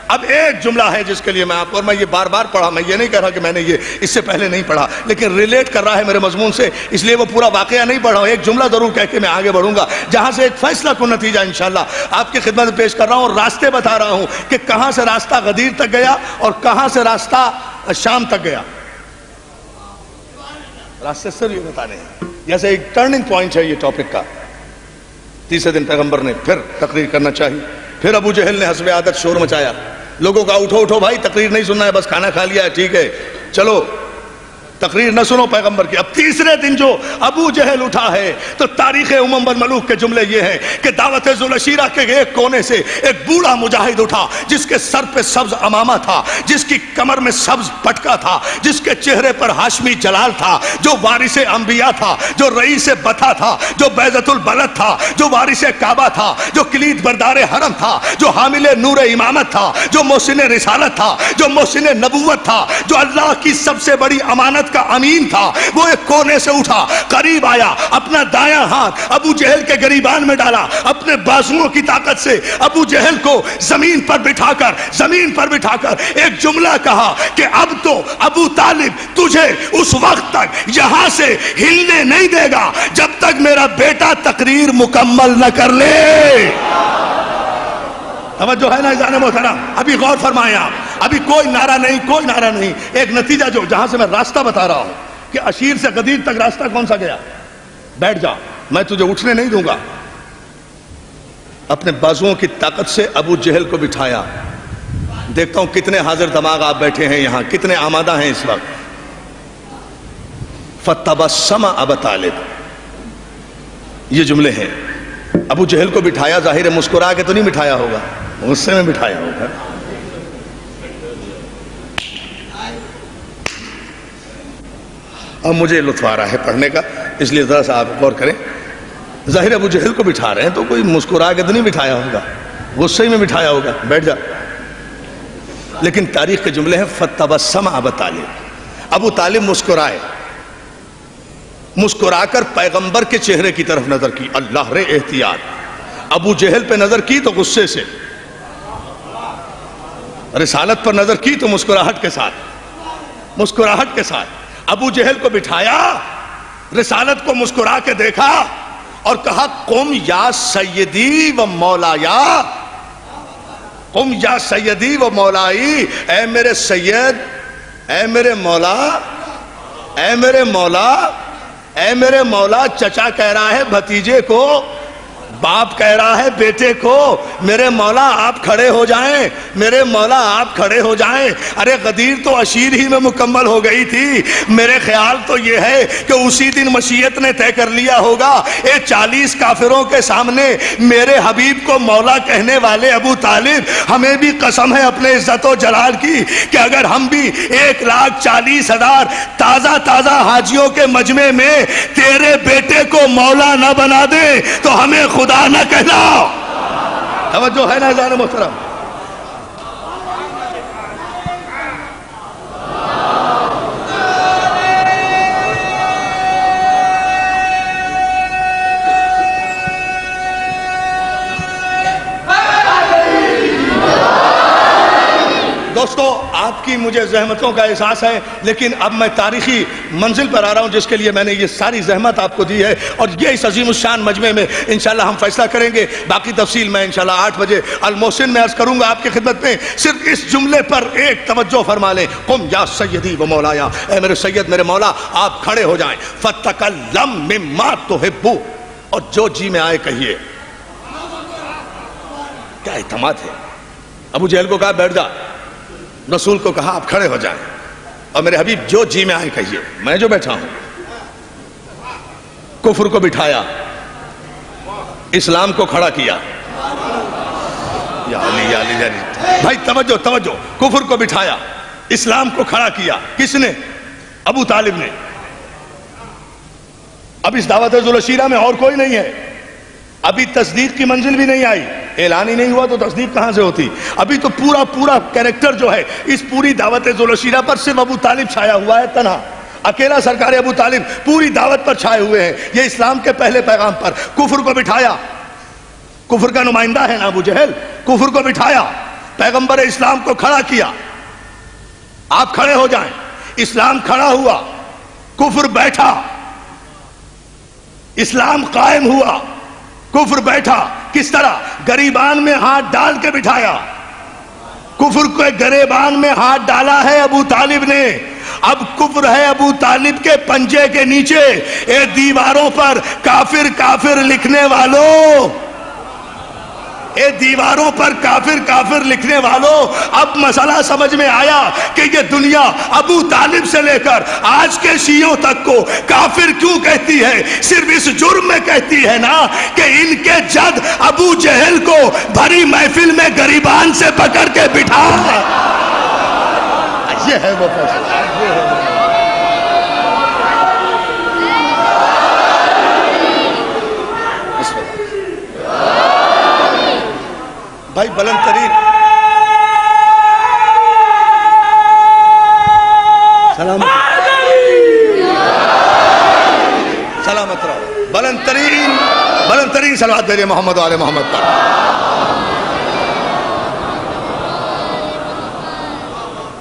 اب ایک جملہ ہے جس کے لیے میں آپ کو، اور میں یہ بار بار پڑھا، میں یہ نہیں کہہ رہا کہ میں نے یہ اس سے پہلے نہیں پڑھا، لیکن ریلیٹ کر رہا ہے میرے مضمون سے، اس لیے وہ پورا واقعہ نہیں پڑھ رہا ہوں، ایک جملہ ضرور کہہ کے میں آگے بڑھوں گا، جہاں سے ایک فیصلہ کو نتیجہ انشاءاللہ آپ کی خدمت میں پیش کر رہا ہوں، اور راستے بتا رہا ہوں کہ کہاں سے راستہ غدیر تک گیا اور کہاں سے راستہ شام تک گیا۔ راستے صرف یہ بتانے ہیں، جیسے ایک ٹرننگ پوائنٹ ہے یہ ٹاپک کا۔ تیسرے دن پیغمبر نے پھر تقریر کرنا چاہی، پھر ابو جہل نے حسب عادت شور مچایا، لوگوں کا اٹھو اٹھو بھائی، تقریر نہیں سننا ہے، بس کھانا کھا لیا ہے، ٹھیک ہے چلو تقریر نہ سنو پیغمبر کی۔ اب تیسرے دن جو ابو جہل اٹھا ہے تو تاریخ امم بن ملوک کے جملے یہ ہیں کہ دعوت ذوالعشیرہ کے ایک کونے سے ایک بوڑھا مجاہد اٹھا، جس کے سر پہ سبز امامہ تھا، جس کی کمر میں سبز پٹکا تھا، جس کے چہرے پر ہاشمی جلال تھا، جو وارث انبیاء تھا، جو رئیس بطا تھا، جو بیضۃ البلد تھا، جو وارث کعبہ تھا، جو کلید بردار حرم تھا، جو حامل نور امامت تھا، جو محسن رسالت تھا، جو محسن نبوت تھا، جو اللہ کی سب سے بڑی امانت کا امین تھا، وہ ایک کونے سے اٹھا، قریب آیا، اپنا دایاں ہاتھ ابو جہل کے گریبان میں ڈالا، اپنے بازوؤں کی طاقت سے ابو جہل کو زمین پر بٹھا کر ایک جملہ کہا کہ اب تو ابو طالب تجھے اس وقت تک یہاں سے ہلنے نہیں دے گا جب تک میرا بیٹا تقریر مکمل نہ کر لے۔ توجہ ہے نا عزیزان محترم؟ ابھی غور فرمائیں آپ، ابھی کوئی نعرہ نہیں، ایک نتیجہ جو جہاں سے میں راستہ بتا رہا ہوں کہ عشیر سے غدیر تک راستہ کون سا گیا۔ بیٹھ جا، میں تجھے اٹھنے نہیں دوں گا۔ اپنے بازوؤں کی طاقت سے ابو جہل کو بٹھایا۔ دیکھتا ہوں کتنے حاضر دماغ آپ بیٹھے ہیں یہاں، کتنے آمادہ ہیں اس وقت۔ فتبسم ابو طالب، یہ جملے ہیں۔ ابو جہل کو بٹھایا، ظاہر مسکرا کے تو نہیں بٹھایا ہوگا، غصے میں بٹھایا ہوگا۔ اب مجھے لطف آ رہا ہے پڑھنے کا، اس لیے ذرا سا آپ غور کریں۔ ظاہر ابو جہل کو بٹھا رہے ہیں تو کوئی مسکرا کے تو نہیں بٹھایا ہوگا، غصے میں بٹھایا ہوگا، بیٹھ جا۔ لیکن تاریخ کے جملے ہیں فتبسم ابو طالب، ابو طالب مسکرائے، مسکرا کر پیغمبر کے چہرے کی طرف نظر کی۔ اللہ رے احتیاط، ابو جہل پہ نظر کی تو غصے سے، رسالت پر نظر کی تو مسکراہٹ کے ساتھ۔ ابو جہل کو بٹھایا، رسالت کو مسکرا کے دیکھا اور کہا قم یا سیدی و مولایا، قم یا سیدی و مولائی، اے میرے سید، اے میرے مولا، اے میرے مولا، اے میرے مولا۔ چچا کہہ رہا ہے بھتیجے کو، باپ کہہ رہا ہے بیٹے کو، میرے مولا آپ کھڑے ہو جائیں، میرے مولا آپ کھڑے ہو جائیں۔ ارے غدیر تو عشیر ہی میں مکمل ہو گئی تھی، میرے خیال تو یہ ہے کہ اسی دن مشیت نے طے کر لیا ہوگا۔ 40 کافروں کے سامنے میرے حبیب کو مولا کہنے والے ابو طالب، ہمیں بھی قسم ہے اپنے عزت و جلال کی کہ اگر ہم بھی 1,40,000 تازہ حاجیوں کے مجمع میں تیرے بیٹے کو مولا نہ بنا دیں تو ہمیں خدا نہ کہنا۔ توجہ ہے نا عزیزان محترم؟ دوستو آپ کی مجھے زحمتوں کا احساس ہے، لیکن اب میں تاریخی منزل پر آ رہا ہوں جس کے لیے میں نے یہ ساری زحمت آپ کو دی ہے، اور یہ اس عظیم الشان مجمع میں انشاءاللہ ہم فیصلہ کریں گے۔ باقی تفصیل میں انشاءاللہ 8 بجے المحسن میں عرض کروں گا آپ کی خدمت میں۔ صرف اس جملے پر ایک توجہ فرما لیں، قم یا سیدی و مولایا، اے میرے سید میرے مولا آپ کھڑے ہو جائیں، فتکلم مما تحب، اور جو جی میں آئے کہیے۔ کیا اعتماد ہے! ابو جہل کو کہا بیٹھ جا، رسول کو کہا آپ کھڑے ہو جائیں، اور میرے حبیب جو جی میں آئے کہیے، میں جو بیٹھا ہوں۔ کفر کو بٹھایا، اسلام کو کھڑا کیا۔ یا علی یا علی یا علی۔ بھائی توجہ توجہ، کفر کو بٹھایا، اسلام کو کھڑا کیا، کس نے؟ ابو طالب نے۔ اب اس دعوت ذوالشیرہ میں اور کوئی نہیں ہے، ابھی تصدیق کی منزل بھی نہیں آئی، اعلان ہی نہیں ہوا تو تصدیق کہاں سے ہوتی؟ ابھی تو پورا کیریکٹر جو ہے اس پوری دعوت ذوالشیرہ پر صرف ابو طالب چھایا ہوا ہے، تنہا اکیلا سرکار ابو طالب پوری دعوت پر چھائے ہوئے ہیں، یہ اسلام کے پہلے پیغام پر۔ کفر کو بٹھایا، کفر کا نمائندہ ہے نا ابو جہل، کفر کو بٹھایا، پیغمبر اسلام کو کھڑا کیا۔ آپ کھڑے ہو جائیں، اسلام کھڑا ہوا، کفر بیٹھا، اسلام قائم ہوا، کفر بیٹھا۔ کس طرح؟ گریبان میں ہاتھ ڈال کے بٹھایا۔ کفر کو گریبان میں ہاتھ ڈالا ہے ابو طالب نے، اب کفر ہے ابو طالب کے پنجے کے نیچے۔ اے دیواروں پر کافر کافر لکھنے والوں، اے دیواروں پر کافر کافر لکھنے والوں، اب مسئلہ سمجھ میں آیا کہ یہ دنیا ابو طالب سے لے کر آج کے شیعوں تک کو کافر کیوں کہتی ہے؟ صرف اس جرم میں کہتی ہے نا کہ ان کے جد ابو جہل کو بھری محفل میں گریبان سے پکڑ کے بٹھا ہے۔ یہ ہے وہ فیصلہ، بھائی بلند ترین سلامت رہو، بلند ترین صلوات دے محمد و آل محمد پر۔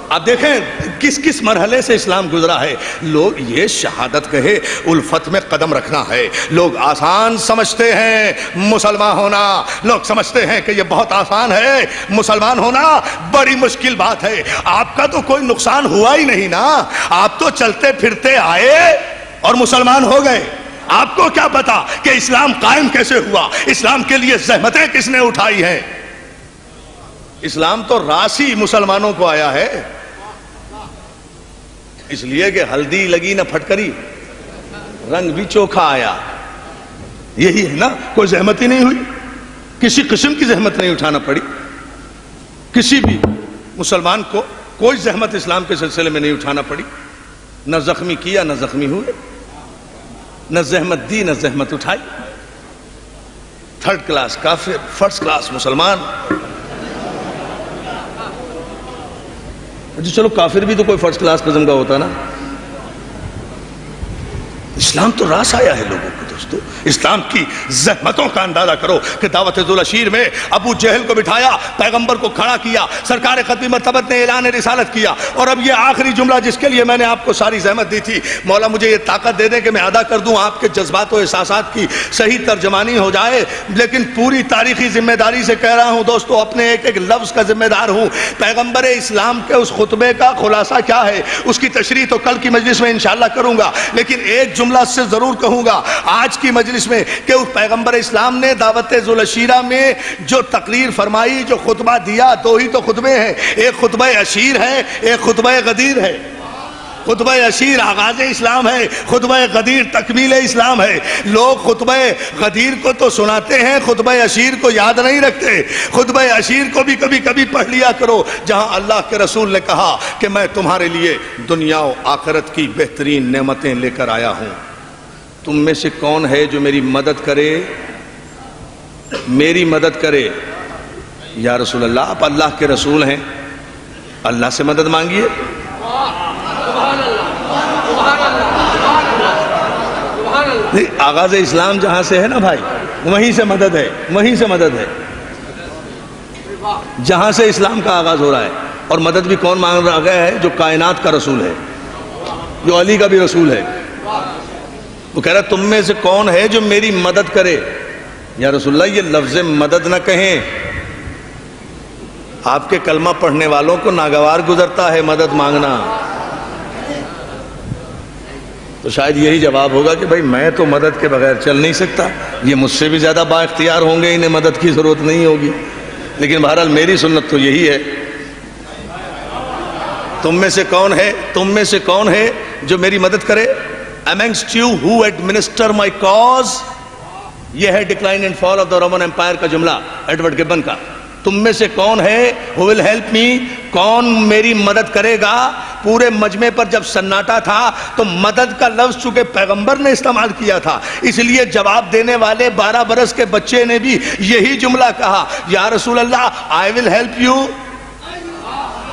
اب دیکھیں کس کس مرحلے سے اسلام گزرا ہے۔ لوگ یہ شہادت کہے الفت میں قدم رکھنا ہے، لوگ آسان سمجھتے ہیں مسلمان ہونا، لوگ سمجھتے ہیں کہ یہ بہت آسان ہے، مسلمان ہونا بڑی مشکل بات ہے۔ آپ کا تو کوئی نقصان ہوا ہی نہیں نا، آپ تو چلتے پھرتے آئے اور مسلمان ہو گئے۔ آپ کو کیا پتا کہ اسلام قائم کیسے ہوا، اسلام کے لیے زحمتیں کس نے اٹھائی ہیں؟ اسلام تو راسی مسلمانوں کو آیا ہے، اس لیے کہ ہلدی لگی نہ پھٹکری، رنگ بھی چوکھا آیا، یہی ہے نا۔ کوئی زحمت ہی نہیں ہوئی، کسی قسم کی زحمت نہیں اٹھانا پڑی، کسی بھی مسلمان کو کوئی زحمت اسلام کے سلسلے میں نہیں اٹھانا پڑی، نہ زخمی کیا نہ زخمی ہوئے، نہ زحمت دی نہ زحمت اٹھائی۔ تھرڈ کلاس کافر، فرسٹ کلاس مسلمان۔ جی چلو کافر بھی تو کوئی فرسٹ کلاس قسم کا ہوتا نا۔ اسلام تو راس آیا ہے لوگوں کو۔ دوستو اسلام کی زحمتوں کا اندازہ کرو کہ دعوت ذوالشیر میں ابو جہل کو بٹھایا، پیغمبر کو کھڑا کیا، سرکار ختمی مرتبت نے اعلان رسالت کیا، اور اب یہ آخری جملہ جس کے لیے میں نے آپ کو ساری زحمت دی تھی، مولا مجھے یہ طاقت دے دے کہ میں ادا کر دوں آپ کے جذبات و احساسات کی صحیح ترجمانی ہو جائے، لیکن پوری تاریخی ذمہ داری سے کہہ رہا ہوں دوستو، اپنے ایک ایک لفظ کا ذمہ دار ہوں۔ پیغمبر اسلام کے اس خطبے کا خلاصہ کیا ہے اس کی تشریح تو کل کی مجلس میں انشاءاللہ کروں گا، لیکن ایک جملہ سے ضرور کہوں گا آج کی مجلس میں کہ اس پیغمبر اسلام نے دعوت ذوالشیرہ میں جو تقریر فرمائی، جو خطبہ دیا، دو ہی تو خطبے ہیں، ایک خطبہ عشیر ہے، ایک خطبہ غدیر ہے۔ خطبہ عشیر آغاز اسلام ہے، خطبہ غدیر تکمیل اسلام ہے۔ لوگ خطبہ غدیر کو تو سناتے ہیں، خطبہ عشیر کو یاد نہیں رکھتے۔ خطبہ عشیر کو بھی کبھی کبھی پڑھ لیا کرو، جہاں اللہ کے رسول نے کہا کہ میں تمہارے لیے دنیا و آخرت کی بہترین نعمتیں لے کر آیا ہوں، تم میں سے کون ہے جو میری مدد کرے، میری مدد کرے؟ یا رسول اللہ آپ اللہ کے رسول ہیں، اللہ سے مدد مانگیے۔ آغاز اسلام جہاں سے ہے نا بھائی، وہیں سے مدد ہے، وہیں سے مدد ہے، جہاں سے اسلام کا آغاز ہو رہا ہے۔ اور مدد بھی کون مانگ رہا ہے؟ جو کائنات کا رسول ہے، جو علی کا بھی رسول ہے۔ وہ کہہ رہا تم میں سے کون ہے جو میری مدد کرے؟ یا رسول اللہ یہ لفظ مدد نہ کہیں، آپ کے کلمہ پڑھنے والوں کو ناگوار گزرتا ہے مدد مانگنا۔ تو شاید یہی جواب ہوگا کہ بھائی میں تو مدد کے بغیر چل نہیں سکتا، یہ مجھ سے بھی زیادہ با اختیار ہوں گے، انہیں مدد کی ضرورت نہیں ہوگی۔ لیکن بہرحال میری سنت تو یہی ہے، تم میں سے کون ہے، تم میں سے کون ہے جو میری مدد کرے؟ amongst you who administer my cause۔ یہ ہے decline and fall of the Roman Empire کا جملہ ایڈورڈ گبن کا۔ تم میں سے کون ہے who will help me, کون میری مدد کرے گا؟ پورے مجمع پر جب سناٹا تھا تو مدد کا لفظ چونکہ پیغمبر نے استعمال کیا تھا، اس لیے جواب دینے والے 12 برس کے بچے نے بھی یہی جملہ کہا، یا رسول اللہ I will help you،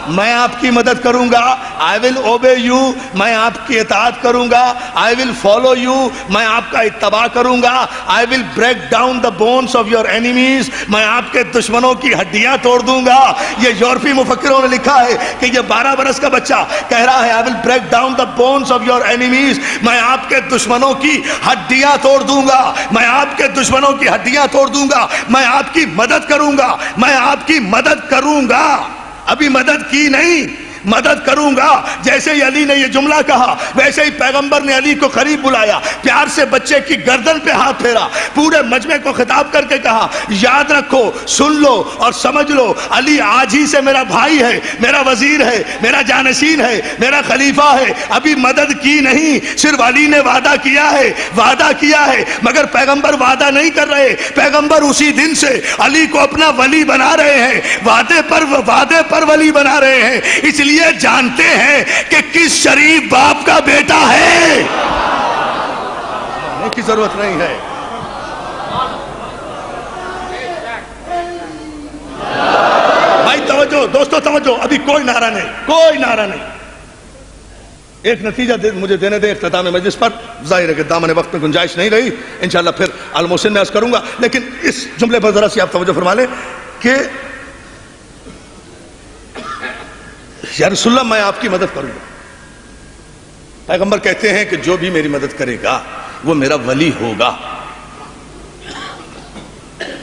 میں آپ کی مدد کروں گا، I will obey you، میں آپ کی اطاعت کروں گا، I will follow you، میں آپ کا اتباع کروں گا، I will break down the bones of your enemies، میں آپ کے دشمنوں کی ہڈیاں توڑ دوں گا۔ یہ یورپی مفکروں نے لکھا ہے کہ یہ 12 برس کا بچہ کہہ رہا ہے I will break down the bones of your enemies، میں آپ کے دشمنوں کی ہڈیاں توڑ دوں گا، میں آپ کے دشمنوں کی ہڈیاں توڑ دوں گا، میں آپ کی مدد کروں گا، میں آپ کی مدد کروں گا۔ ابھی مدد کی نہیں، مدد کروں گا۔ جیسے ہی علی نے یہ جملہ کہا ویسے ہی پیغمبر نے علی کو قریب بلایا، پیار سے بچے کی گردن پہ ہاتھ پھیرا، پورے مجمع کو خطاب کر کے کہا یاد رکھو، سن لو اور سمجھ لو، علی آج ہی سے میرا بھائی ہے، میرا وزیر ہے، میرا جانشین ہے، میرا خلیفہ ہے۔ ابھی مدد کی نہیں، صرف علی نے وعدہ کیا ہے، وعدہ کیا ہے، مگر پیغمبر وعدہ نہیں کر رہے، پیغمبر اسی دن سے علی کو اپنا ولی بنا رہے ہیں، وعدے پر ولی بنا رہے ہیں، اس لیے جانتے ہیں کہ کس شریف باپ کا بیٹا ہے، کی ضرورت نہیں ہے۔ بھائی توجہ، دوستو توجہ، ابھی کوئی نعرہ نہیں، کوئی نعرہ نہیں۔ ایک نتیجہ مجھے دینے دیں اختتام مجلس پر، ظاہر ہے کہ دامن وقت میں گنجائش نہیں رہی، انشاءاللہ پھر المحسن میں عرض کروں گا، لیکن اس جملے پر ذرا سی آپ توجہ فرما لیں کہ یا رسول اللہ میں آپ کی مدد کروں گا۔ پیغمبر کہتے ہیں کہ جو بھی میری مدد کرے گا وہ میرا ولی ہوگا،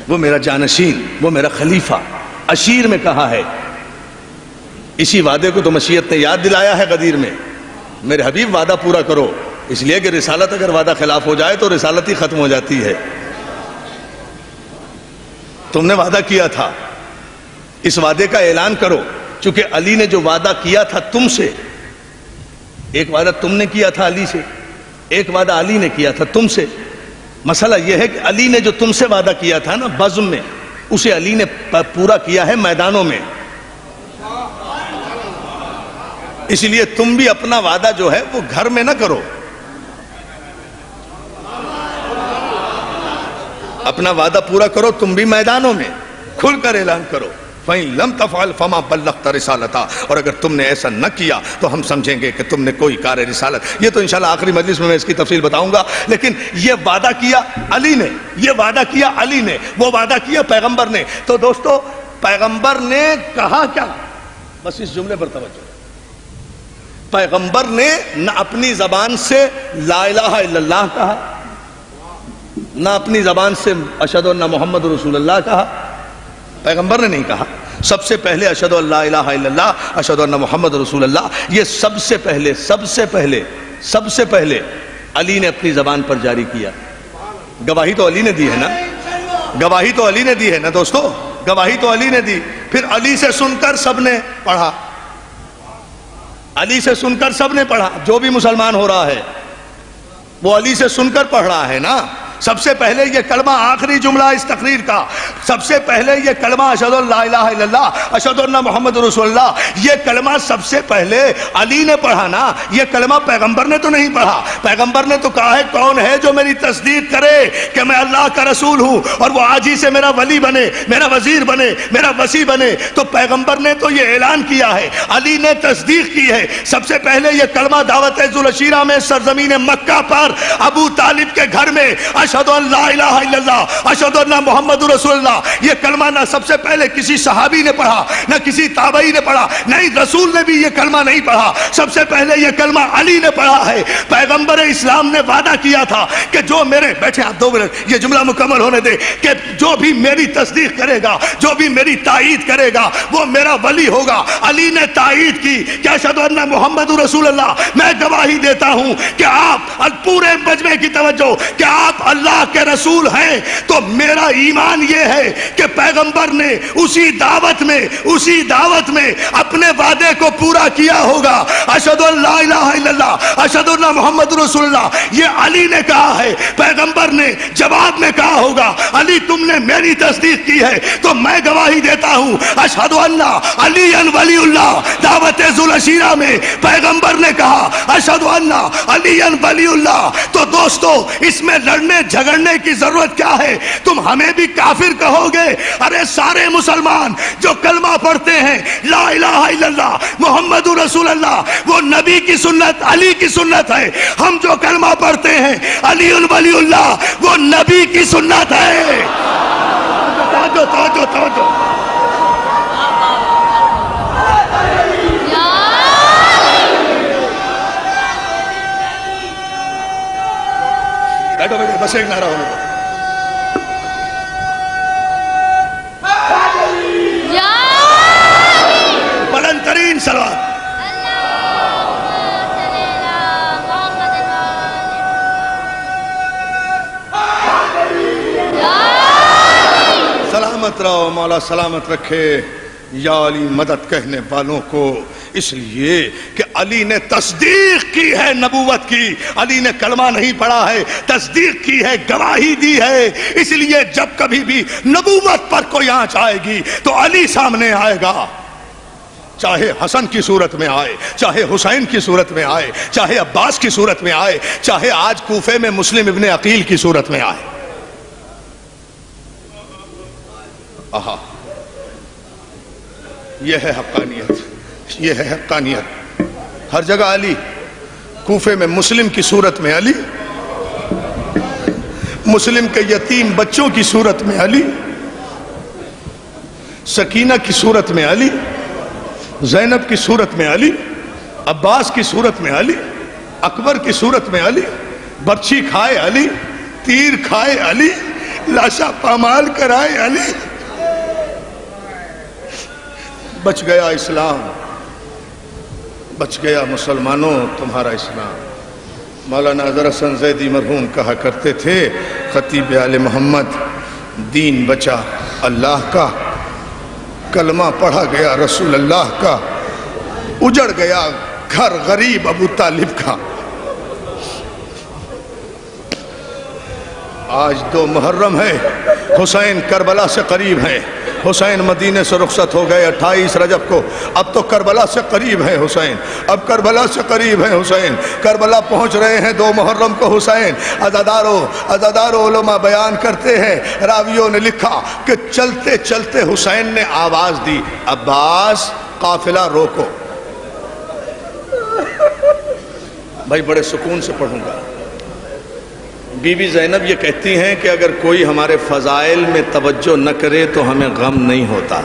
وہ میرا جانشین، وہ میرا خلیفہ۔ اشیر میں کہا ہے، اسی وعدے کو تو مشیت نے یاد دلایا ہے غدیر میں، میرے حبیب وعدہ پورا کرو، اس لیے کہ رسالت اگر وعدہ خلاف ہو جائے تو رسالت ہی ختم ہو جاتی ہے۔ تم نے وعدہ کیا تھا، اس وعدے کا اعلان کرو، چونکہ علی نے جو وعدہ کیا تھا تم سے، ایک وعدہ تم نے کیا تھا علی سے، ایک وعدہ علی نے کیا تھا تم سے۔ مسئلہ یہ ہے کہ علی نے جو تم سے وعدہ کیا تھا نا بزم میں، اسے علی نے پورا کیا ہے میدانوں میں، اس لیے تم بھی اپنا وعدہ جو ہے وہ گھر میں نہ کرو، اپنا وعدہ پورا کرو، تم بھی میدانوں میں کھل کر اعلان کرو۔ فَإِن لَمْ تَفْعَلْ فَمَا بَلَّغْتَ رِسَالَتَهُ، اور اگر تم نے ایسا نہ کیا تو ہم سمجھیں گے کہ تم نے کوئی کار رسالت۔ یہ تو انشاءاللہ آخری مجلس میں اس کی تفصیل بتاؤں گا، لیکن یہ وعدہ کیا علی نے، یہ وعدہ کیا علی نے، وہ وعدہ کیا پیغمبر نے۔ تو دوستو پیغمبر نے کہا کیا؟ بس اس جملے پر توجہ۔ پیغمبر نے نہ اپنی زبان سے لا الہ الا اللہ کہا، نہ اپنی زبان سے اشہد ان محمد رسول اللہ کہا، پیغمبر نے نہیں کہا۔ سب سے پہلے اشہد ان لا الہ الا اللہ، اشہد ان محمد رسول اللہ، یہ سب سے پہلے علی نے اپنی زبان پر جاری کیا۔ گواہی تو علی نے دی ہے نا، گواہی تو علی نے دی ہے نا دوستو، گواہی تو علی نے دی۔ پھر علی سے سن کر سب نے پڑھا، علی سے سن کر سب نے پڑھا، جو بھی مسلمان ہو رہا ہے وہ علی سے سن کر پڑھ رہا ہے نا۔ سب سے پہلے یہ کلمہ، آخری جملہ اس تقریر کا، سب سے پہلے یہ کلمہ اشہد ان لا الہ الا اللہ اشہد ان محمد رسول اللہ، یہ کلمہ سب سے پہلے علی نے پڑھا نا، یہ کلمہ پیغمبر نے تو نہیں پڑھا۔ پیغمبر نے تو کہا ہے کون ہے جو میری تصدیق کرے کہ میں اللہ کا رسول ہوں اور وہ آج ہی سے میرا ولی بنے، میرا وزیر بنے، میرا وصی بنے۔ تو پیغمبر نے تو یہ اعلان کیا ہے، علی نے تصدیق کی ہے۔ سب سے پہلے یہ کلمہ دعوت ذوالعشیرہ میں سرزمین مکہ پر ابو طالب کے گھر میں اشہد ان لا الہ الا اللہ اشہد ان محمد رسول اللہ، یہ کلمہ نہ سب سے پہلے کسی صحابی نے پڑھا، نہ کسی تابعی نے پڑھا، نہیں رسول نے بھی یہ کلمہ نہیں پڑھا، سب سے پہلے یہ کلمہ علی نے پڑھا ہے۔ پیغمبر اسلام نے وعدہ کیا تھا کہ جو میرے، بیٹھے آپ 2 منٹ، یہ جملہ مکمل ہونے دے، کہ جو بھی میری تصدیق کرے گا، جو بھی میری تائید کرے گا وہ میرا ولی ہوگا۔ علی نے تائید کی کہ اشہد ان محمد رسول اللہ، میں گواہی دیتا ہوں کہ آپ، پورے مجمع کی توجہ، کہ آپ اللہ کے رسول ہیں تو میرا ایمان یہ ہے کہ پیغمبر نے اسی دعوت میں اپنے وعدے کو پورا کیا ہوگا. اشہدو ان لا الہ الا اللہ اشہدو ان محمد رسول اللہ یہ علی نے کہا ہے. پیغمبر نے جواب میں کہا ہوگا علی تم نے میری تصدیق کی ہے تو میں گواہی دیتا ہوں اشہدو ان علی ولی اللہ. دعوت ذوالعشیرہ میں پیغمبر نے کہا اشہدو ان علی ولی اللہ. تو دوستو اس میں لڑنے جھگڑنے کی ضرورت کیا ہے؟ تم ہمیں بھی کافر کہو گے؟ ارے سارے مسلمان جو کلمہ پڑھتے ہیں لا الہ الا اللہ محمد رسول اللہ وہ نبی کی سنت علی کی سنت ہے. ہم جو کلمہ پڑھتے ہیں علی ولی اللہ وہ نبی کی سنت ہے. توجہ بیٹھو بس ایک نعرہ ہونے دو. بلند ترین صلوات. سلامت رہو مولا سلامت رکھے یا علی مدد کہنے والوں کو. اس لیے کہ علی نے تصدیق کی ہے نبوت کی. علی نے کلمہ نہیں پڑھا ہے تصدیق کی ہے گواہی دی ہے. اس لیے جب کبھی بھی نبوت پر کوئی آنچ آئے گی تو علی سامنے آئے گا. چاہے حسن کی صورت میں آئے چاہے حسین کی صورت میں آئے چاہے عباس کی صورت میں آئے چاہے آج کوفے میں مسلم ابن عقیل کی صورت میں آئے. آہا یہ ہے حقانیت یہ ہے حقانیت. ہر جگہ علی. کوفے میں مسلم کی صورت میں علی مسلم کے یتیم بچوں کی صورت میں علی سکینہ کی صورت میں علی زینب کی صورت میں علی عباس کی صورت میں علی اکبر کی صورت میں علی برچھی کھائے علی تیر کھائے علی لاشا پامال کرائے علی. بچ گیا اسلام بچ گیا مسلمانوں تمہارا اسلام. مولانا اظہر حسن زیدی مرحوم کہا کرتے تھے خطیب آل محمد دین بچا اللہ کا کلمہ پڑھا گیا رسول اللہ کا اجڑ گیا گھر غریب ابو طالب کا. آج 2 محرم ہے حسین کربلا سے قریب ہیں. حسین مدینے سے رخصت ہو گئے 28 رجب کو. اب تو کربلا سے قریب ہیں حسین. اب کربلا سے قریب ہیں حسین. کربلا پہنچ رہے ہیں 2 محرم کو حسین. عزادارو علماء بیان کرتے ہیں راویوں نے لکھا کہ چلتے چلتے حسین نے آواز دی عباس قافلہ روکو. بھائی بڑے سکون سے پڑھوں گا. بی بی زینب یہ کہتی ہیں کہ اگر کوئی ہمارے فضائل میں توجہ نہ کرے تو ہمیں غم نہیں ہوتا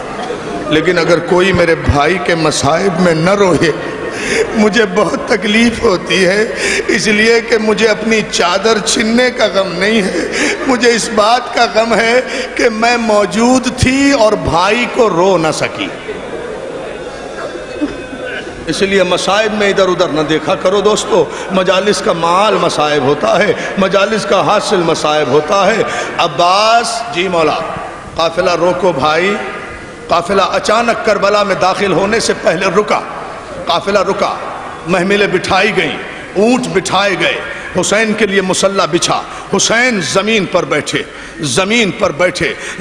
لیکن اگر کوئی میرے بھائی کے مصائب میں نہ روئے مجھے بہت تکلیف ہوتی ہے. اس لیے کہ مجھے اپنی چادر چھننے کا غم نہیں ہے مجھے اس بات کا غم ہے کہ میں موجود تھی اور بھائی کو رو نہ سکی. اس لیے مصائب میں ادھر ادھر نہ دیکھا کرو دوستو. مجالس کا مال مصائب ہوتا ہے مجالس کا حاصل مصائب ہوتا ہے. عباس جی مولا قافلہ روکو بھائی. قافلہ اچانک کربلا میں داخل ہونے سے پہلے رکا. قافلہ رکا محملیں بٹھائی گئیں اونٹ بٹھائے گئے. حسین کے لیے مصلی بچھا. حسین زمین پر بیٹھے.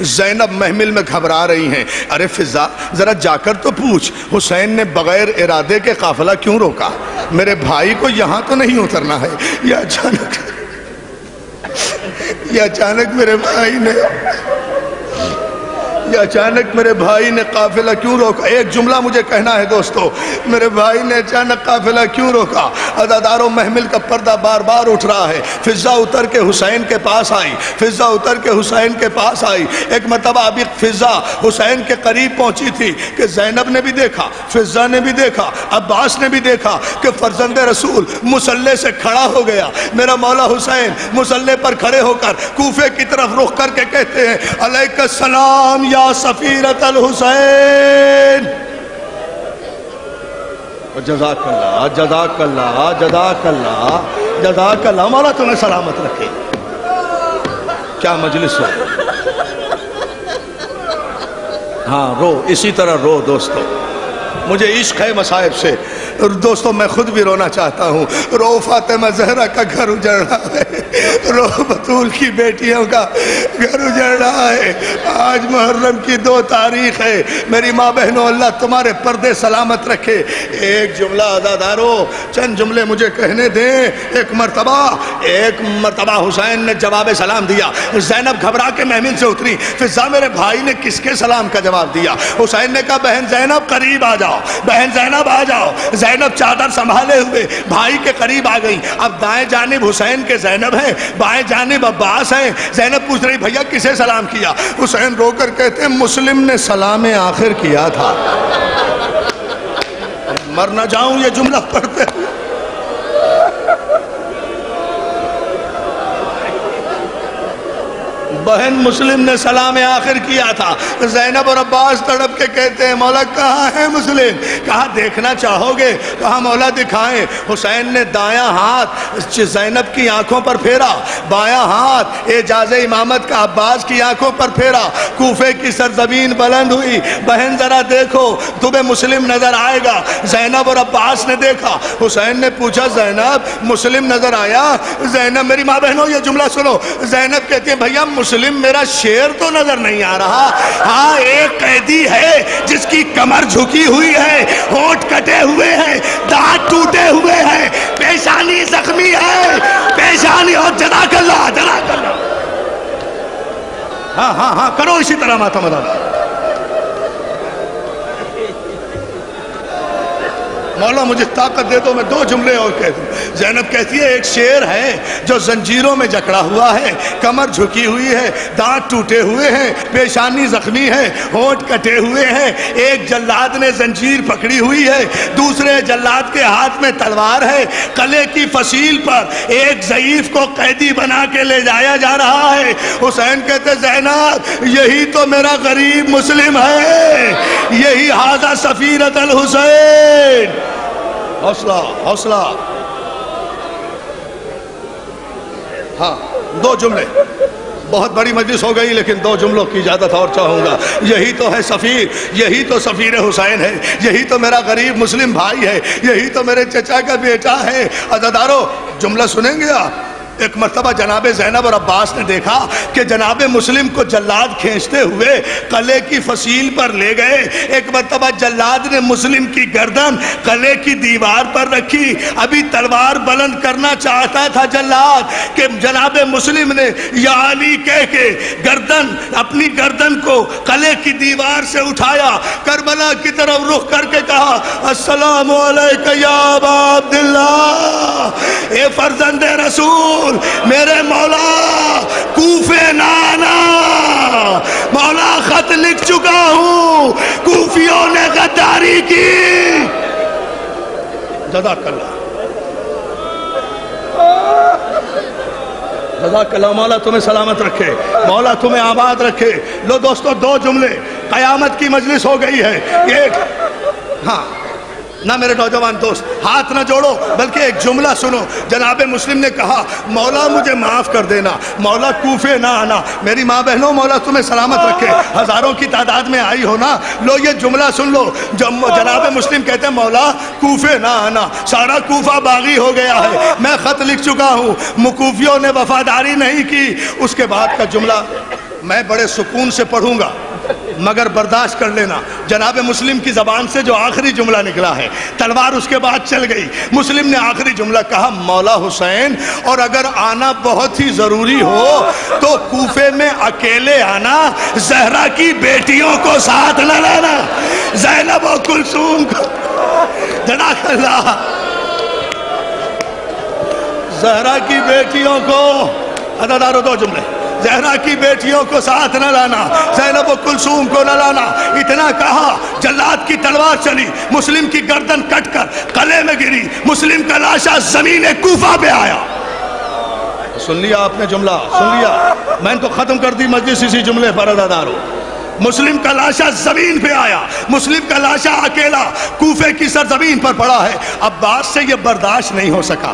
زینب محمل میں گھبرا رہی ہیں. ارے فضا ذرا جا کر تو پوچھ حسین نے بغیر ارادے کے قافلہ کیوں روکا؟ میرے بھائی کو یہاں تو نہیں اترنا ہے. یہ اچانک میرے بھائی نے قافلہ کیوں روکا؟ ایک جملہ مجھے کہنا ہے دوستو. میرے بھائی نے اچانک قافلہ کیوں روکا؟ عزاداروں محمل کا پردہ بار بار اٹھ رہا ہے. فضا اتر کے حسین کے پاس آئی. ایک مرتبہ ابھی فضا حسین کے قریب پہنچی تھی کہ زینب نے بھی دیکھا فضا نے بھی دیکھا عباس نے بھی دیکھا کہ فرزند رسول مصلی سے کھڑا ہو گیا. میرا مولا حسین مصلی پر کھڑے ہو کر کوفے کی طرف رخ کر کے کہتے ہیں علیک السلام یا سفیرت الحسین. جزاک اللہ مولا تمہیں سلامت رکھے. کیا مجلس ہو. ہاں رو، اسی طرح رو دوستو. مجھے عشق ہے مصائب سے دوستو، میں خود بھی رونا چاہتا ہوں. رو فاطمہ زہرا کا گھر اجڑ رہا ہے، رو بطول کی بیٹیوں کا گھر اجڑ رہا ہے. آج محرم کی 2 تاریخ ہے. میری ماں بہنوں، اللہ تمہارے پردے سلامت رکھے. ایک جملہ عزادارو، چند جملے مجھے کہنے دیں. ایک مرتبہ حسین نے جواب سلام دیا. زینب گھبرا کے محمل سے اتری. فضا میرے بھائی نے کس کے سلام کا جواب دیا؟ حسین نے کہا بہن زینب قریب آ جاؤ، بہن زینب آ جاؤ. زینب چادر سنبھالے ہوئے بھائی کے قریب آ گئی. اب دائیں جانب حسین کے زینب ہیں، بائیں جانب عباس ہیں. زینب پوچھ رہی بھیا کسے سلام کیا؟ حسین رو کر کہتے ہیں مسلم نے سلام آخر کیا تھا. مر نہ جاؤں یہ جملہ پڑھتے ہوئے. بہن مسلم نے سلام آخر کیا تھا. زینب اور عباس تڑپ کے کہتے ہیں مولا کہاں ہے مسلم؟ کہا دیکھنا چاہو گے؟ کہا مولا دکھائیں. حسین نے دایاں ہاتھ زینب کی آنکھوں پر پھیرا، بایاں ہاتھ اعجاز امامت کا عباس کی آنکھوں پر پھیرا. کوفے کی سرزمین بلند ہوئی. بہن ذرا دیکھو تمہیں مسلم نظر آئے گا. زینب اور عباس نے دیکھا. حسین نے پوچھا زینب مسلم نظر آیا؟ زینب، میری ماں بہنوں یہ جملہ سنو. زینب کہتی ہے بھیا مسلم میرا شیر تو نظر نہیں آ رہا. ہاں ایک قیدی ہے جس کی کمر جھکی ہوئی ہے، ہونٹ کٹے ہوئے ہیں، دانت ٹوٹے ہوئے ہیں، پیشانی زخمی ہے، پیشانی. اور جزاک اللہ جزاک اللہ. ہاں ہاں ہاں کرو اسی طرح ماتم ادا. مولا مجھے طاقت دے دو میں 2 جملے اور کہہ دوں. زینب کہتی ہے ایک شیر ہے جو زنجیروں میں جکڑا ہوا ہے، کمر جھکی ہوئی ہے، دانت ٹوٹے ہوئے ہیں، پیشانی زخمی ہے، ہونٹ کٹے ہوئے ہیں. ایک جلاد نے زنجیر پکڑی ہوئی ہے، دوسرے جلاد کے ہاتھ میں تلوار ہے. قلعے کی فصیل پر ایک ضعیف کو قیدی بنا کے لے جایا جا رہا ہے. حسین کہتے زینب یہی تو میرا غریب مسلم ہے، یہی ھذا سفیرۃ الحسین. حوصلہ حوصلہ. ہاں 2 جملے، بہت بڑی مجلس ہو گئی لیکن 2 جملوں کی اجازت اور چاہوں گا. یہی تو ہے سفیر، یہی تو سفیر حسین ہے، یہی تو میرا غریب مسلم بھائی ہے، یہی تو میرے چچا کا بیٹا ہے. عزادارو جملہ سنیں گے آپ. ایک مرتبہ جناب زینب اور عباس نے دیکھا کہ جناب مسلم کو جلاد کھینچتے ہوئے قلعے کی فصیل پر لے گئے. ایک مرتبہ جلاد نے مسلم کی گردن قلعے کی دیوار پر رکھی. ابھی تلوار بلند کرنا چاہتا تھا جلاد کہ جناب مسلم نے یا علی کہہ کے اپنی گردن کو قلعے کی دیوار سے اٹھایا. کربلا کی طرف رخ کر کے کہا السلام علیکہ یا ابا عبداللہ، اے فرزند رسول میرے مولا کوفے نانا، مولا خط لکھ چکا ہوں، کوفیوں نے غداری کی. جزاک اللہ جزاک اللہ. مولا تمہیں سلامت رکھے، مولا تمہیں آباد رکھے. لو دوستو 2 جملے. قیامت کی مجلس ہو گئی ہے. ہاں نہ میرے نوجوان دوست ہاتھ نہ جوڑو بلکہ ایک جملہ سنو. جناب مسلم نے کہا مولا مجھے معاف کر دینا، مولا کوفے نہ آنا. میری ماں بہنوں مولا تمہیں سلامت رکھے. ہزاروں کی تعداد میں آئی ہو نا. لو یہ جملہ سن لو. جناب مسلم کہتے ہیں مولا کوفے نہ آنا، سارا کوفہ باغی ہو گیا ہے، میں خط لکھ چکا ہوں، کوفیوں نے وفاداری نہیں کی. اس کے بعد کا جملہ میں بڑے سکون سے پڑھوں گا مگر برداشت کر لینا. جناب مسلم کی زبان سے جو آخری جملہ نکلا ہے، تلوار اس کے بعد چل گئی. مسلم نے آخری جملہ کہا مولا حسین، اور اگر آنا بہت ہی ضروری ہو تو کوفے میں اکیلے آنا، زہرا کی بیٹیوں کو ساتھ نہ لانا، زینب و کلثوم کو. جزاک اللہ. زہرا کی بیٹیوں کو عزادارو 2 جملے. زہرا کی بیٹیوں کو ساتھ نہ لانا، زینب و کلثوم کو نہ لانا. اتنا کہا جلاد کی تلوار چلی، مسلم کی گردن کٹ کر قلعے میں گری. مسلم کا لاشا زمین کوفہ پہ آیا. سن لیا آپ نے جملہ؟ سن لیا؟ میں نے تو ختم کر دی مجلس اسی جملے پر. عزادارو مسلم کا لاشا زمین پہ آیا، مسلم کا لاشا اکیلا کوفے کی سرزمین پر پڑا ہے. عباس سے یہ برداشت نہیں ہو سکا.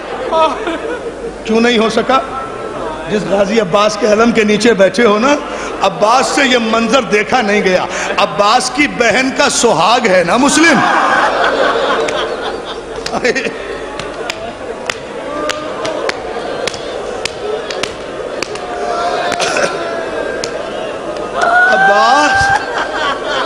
کیوں نہیں ہو سکا؟ جس غازی عباس کے علم کے نیچے بیٹھے ہو نا، عباس سے یہ منظر دیکھا نہیں گیا. عباس کی بہن کا سہاگ ہے نا مسلم. عباس،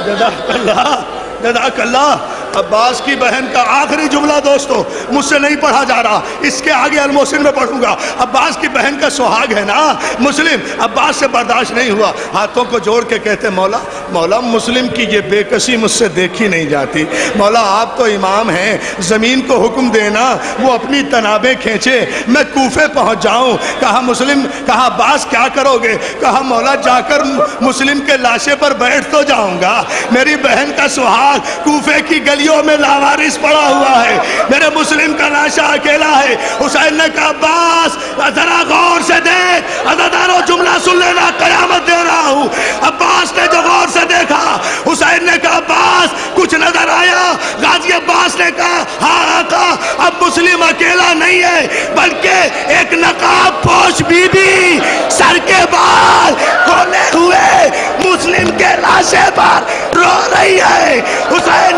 جزاک اللہ، جزاک اللہ. عباس کی بہن کا آخری جملہ دوستو مجھ سے نہیں پڑھا جا رہا، اس کے آگے الموسن میں پڑھوں گا. عباس کی بہن کا سہاگ ہے نا مسلم. عباس سے برداشت نہیں ہوا، ہاتھوں کو جوڑ کے کہتے مولا، مولا مسلم کی یہ بے کسی مجھ سے دیکھی نہیں جاتی. مولا آپ تو امام ہیں، زمین کو حکم دینا وہ اپنی تنابیں کھینچے، میں کوفے پہنچ جاؤں. کہا مسلم، کہا عباس کیا کرو گے؟ کہا مولا جا کر مسلم کے لاشے پر بیٹھ تو جاؤں گا، میری بہن کا سہاگ کوفے کی گلی میں لاوارث پڑا ہوا ہے، میرے مسلم کا لاشا اکیلا ہے. حسین نے کہا عباس ذرا غور سے دیکھ، عزادارو جملہ سن لینا، قیامت دے رہا ہوں. عباس نے جو غور سے دیکھا، حسین نے کہا عباس کچھ نظر آیا؟ غازی عباس نے کہا ہاں آقا، اب مسلم اکیلا نہیں ہے بلکہ ایک نقاب پوش بی بی سر کے بال کھولے ہوئے مسلم کے لاشے پر رو رہی ہے. حسین